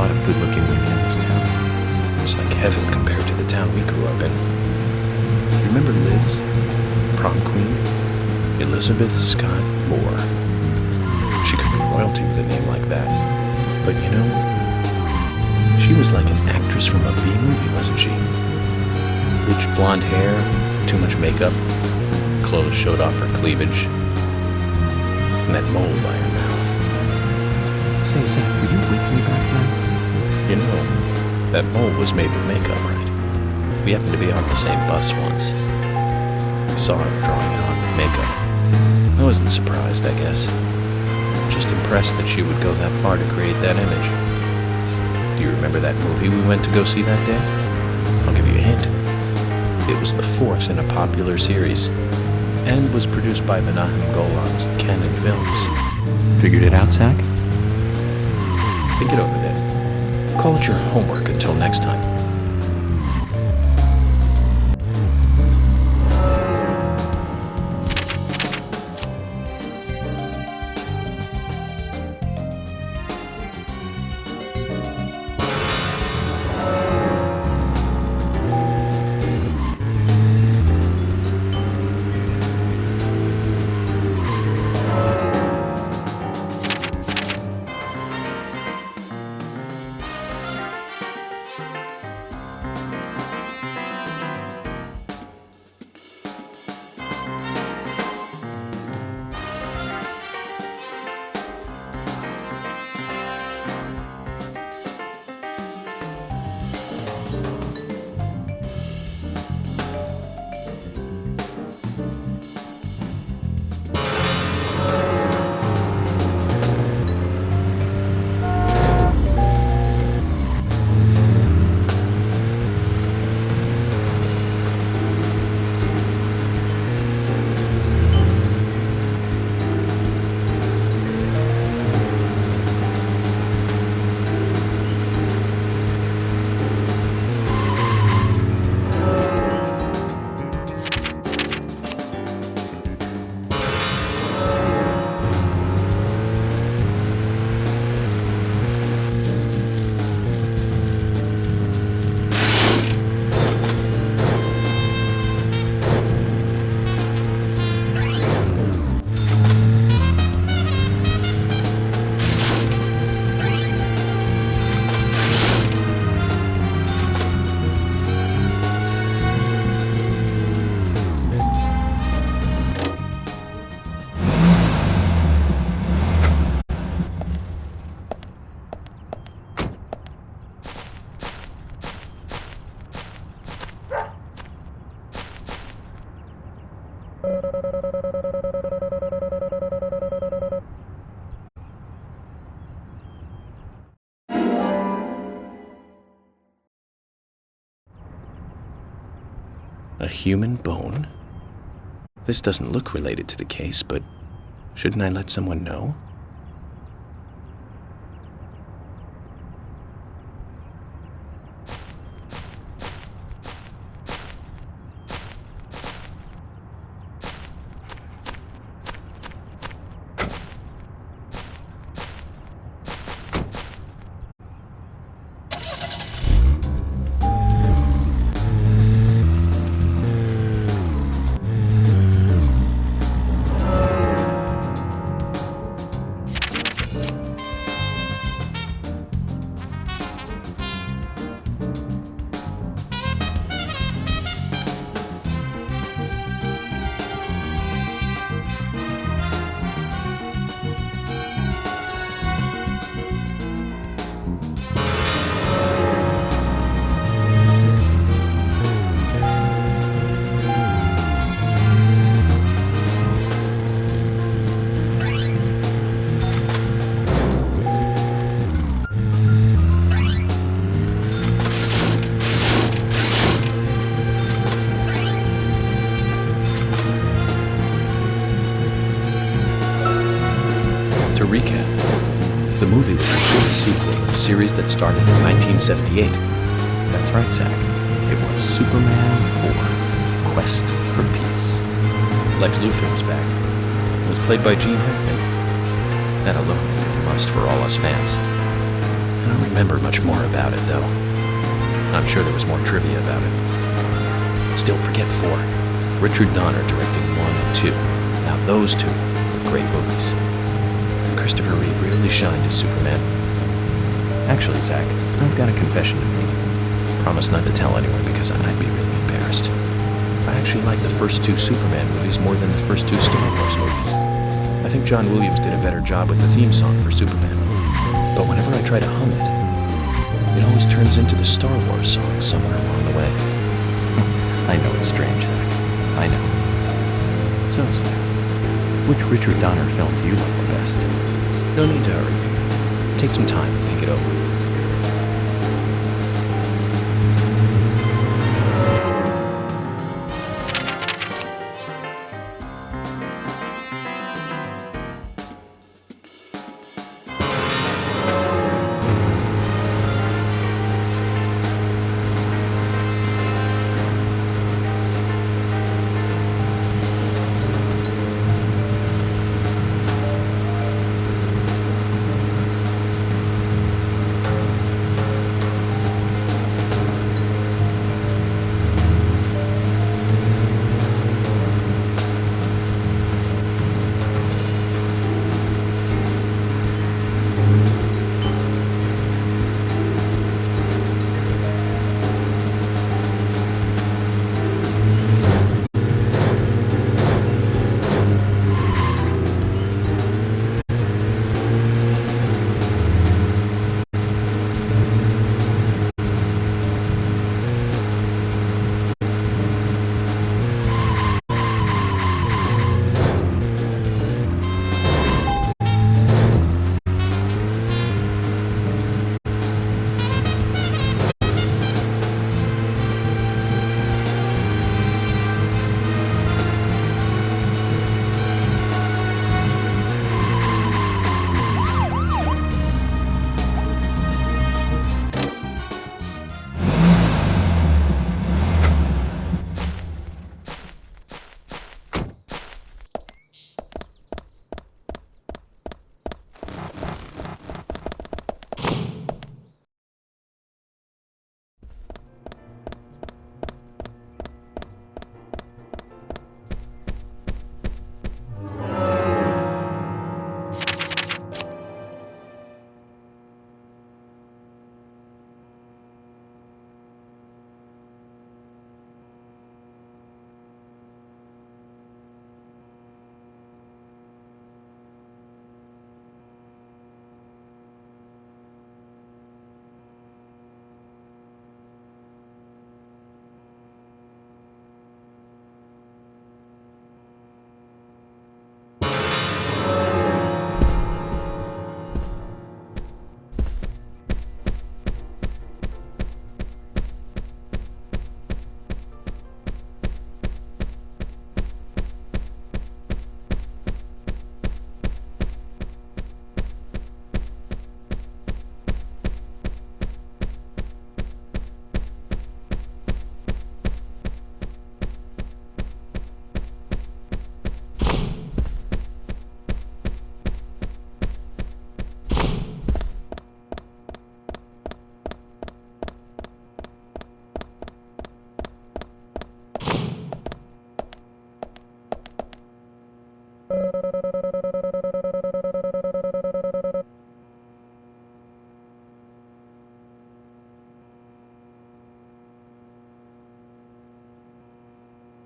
lot of good-looking women in this town. It's like heaven compared to the town we grew up in. You remember Liz? Prom queen? Elizabeth Scott Moore. She could be royalty with a name like that. But you know, she was like an actress from a B-movie, wasn't she? Bleached blonde hair, too much makeup, clothes showed off her cleavage, and that mole by her mouth. Say, were you with me back then? You know, that mole was made with makeup, right? We happened to be on the same bus once. I saw her drawing it on with makeup. I wasn't surprised, I guess. Just impressed that she would go that far to create that image. Do you remember that movie we went to go see that day? I'll give you a hint. It was the fourth in a popular series, and was produced by Menahem Golan's Canon Films. Figured it out, Zach? Think it over then. Call it your homework until next time. A human bone? This doesn't look related to the case, but shouldn't I let someone know? To recap, the movie was the fourth sequel of a series that started in 1978. That's right, Zach. It was Superman 4, Quest for Peace. Lex Luthor was back. It was played by Gene Hackman. That alone made it a must for all us fans. I don't remember much more about it, though. I'm sure there was more trivia about it. Still, forget 4. Richard Donner directed 1 and 2. Now those 2 were great movies. Christopher Reeve really shined as Superman. Actually, Zach, I've got a confession to make. Promise not to tell anyone because I'd be really embarrassed. I actually like the first 2 Superman movies more than the first 2 Star Wars movies. I think John Williams did a better job with the theme song for Superman. But whenever I try to hum it always turns into the Star Wars song somewhere along the way. I know it's strange, Zach. I know. So, Zach, which Richard Donner film do you like the best? No need to hurry. Take some time to think it over.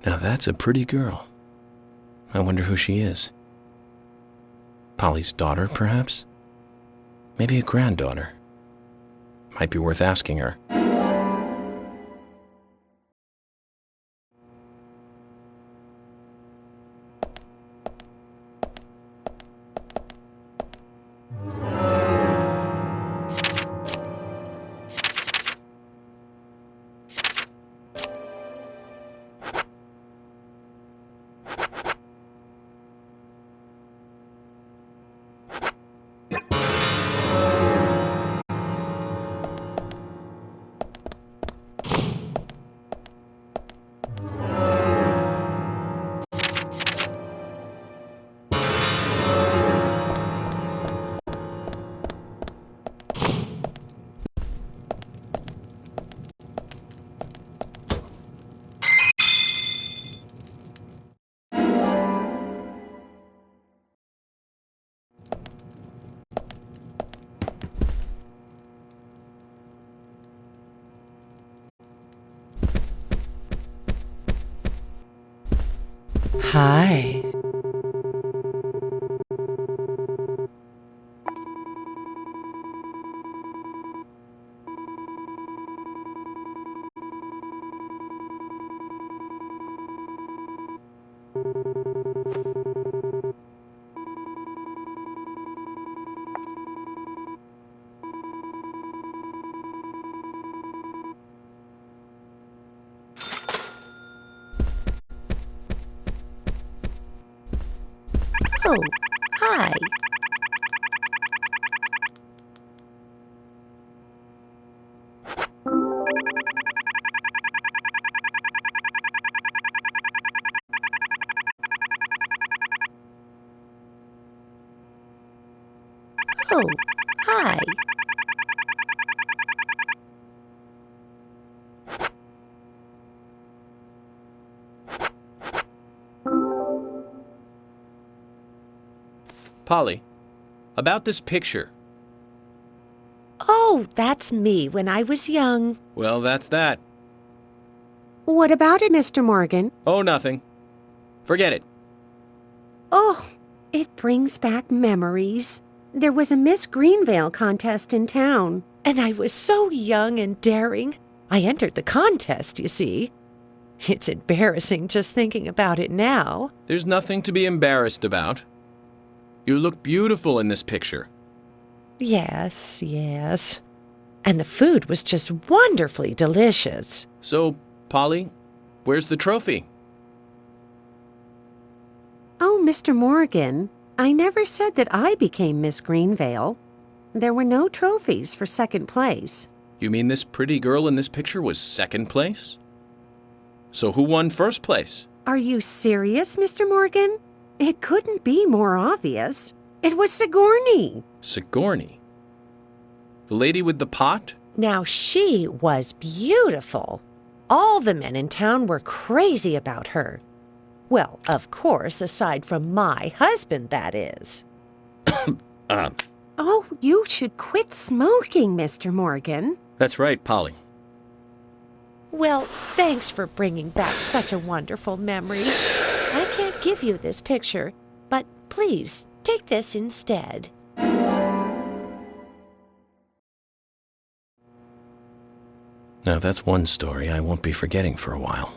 Now that's a pretty girl. I wonder who she is. Polly's daughter, perhaps? Maybe a granddaughter. Might be worth asking her. Hi. Oh, hi. Oh, hi. Polly, about this picture. Oh, that's me when I was young. Well, that's that. What about it, Mr. Morgan? Oh, nothing. Forget it. Oh, it brings back memories. There was a Miss Greenvale contest in town, and I was so young and daring. I entered the contest, you see. It's embarrassing just thinking about it now. There's nothing to be embarrassed about. You look beautiful in this picture. Yes, yes. And the food was just wonderfully delicious. So, Polly, where's the trophy? Oh, Mr. Morgan, I never said that I became Miss Greenvale. There were no trophies for second place. You mean this pretty girl in this picture was second place? So who won first place? Are you serious, Mr. Morgan? It couldn't be more obvious. It was Sigourney. Sigourney? The lady with the pot? Now, she was beautiful. All the men in town were crazy about her. Well, of course, aside from my husband, that is. Oh, you should quit smoking, Mr. Morgan. That's right, Polly. Well, thanks for bringing back such a wonderful memory. I can't give you this picture, but please take this instead. Now, that's one story I won't be forgetting for a while.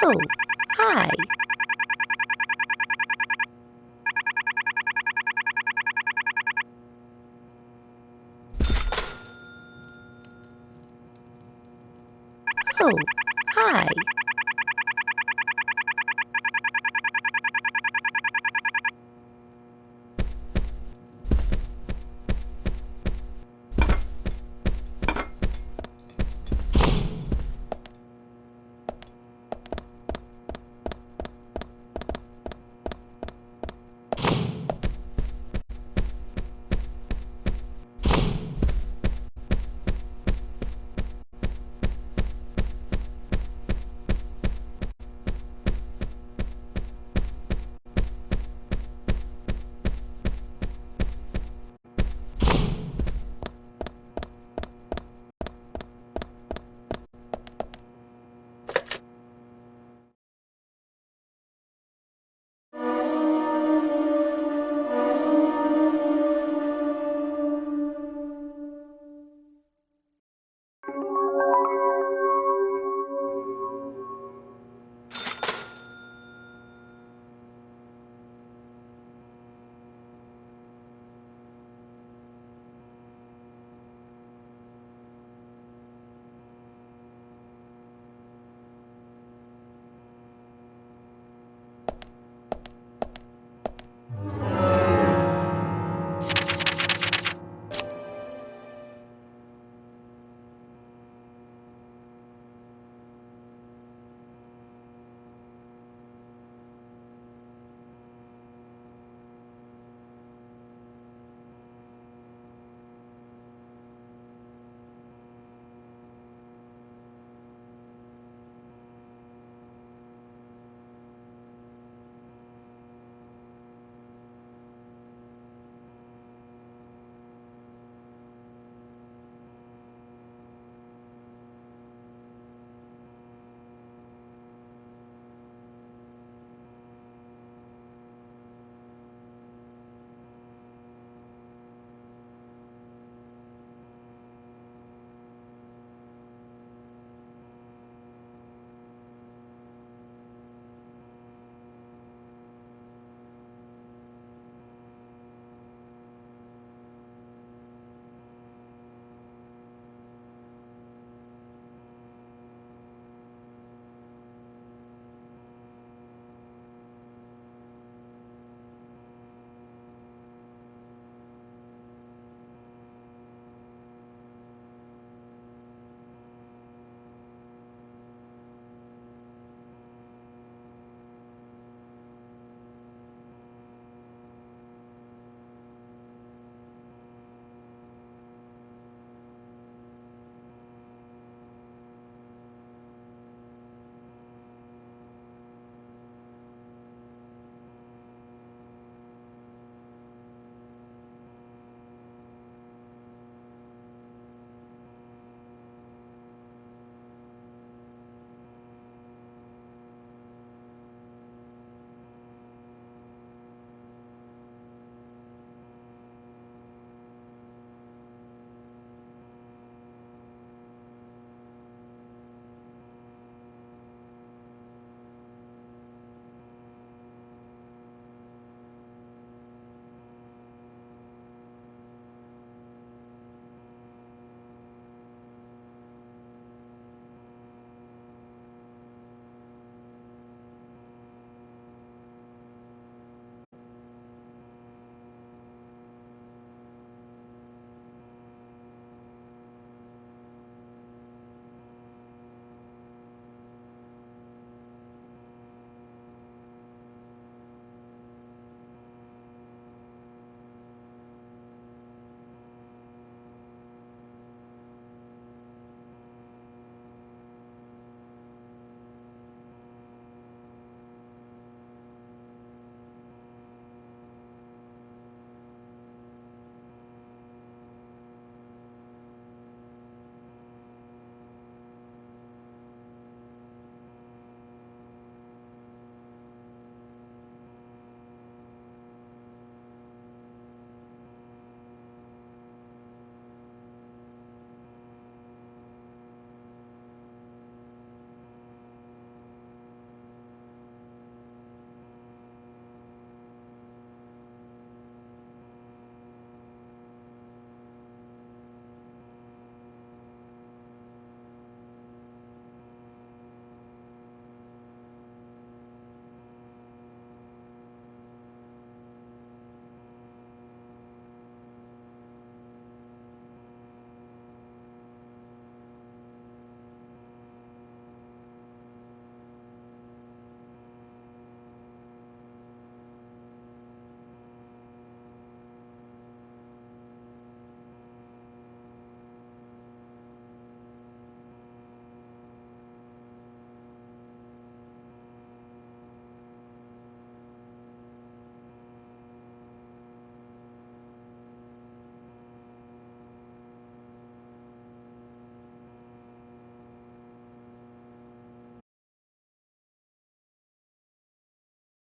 Oh, hi. Oh, hi.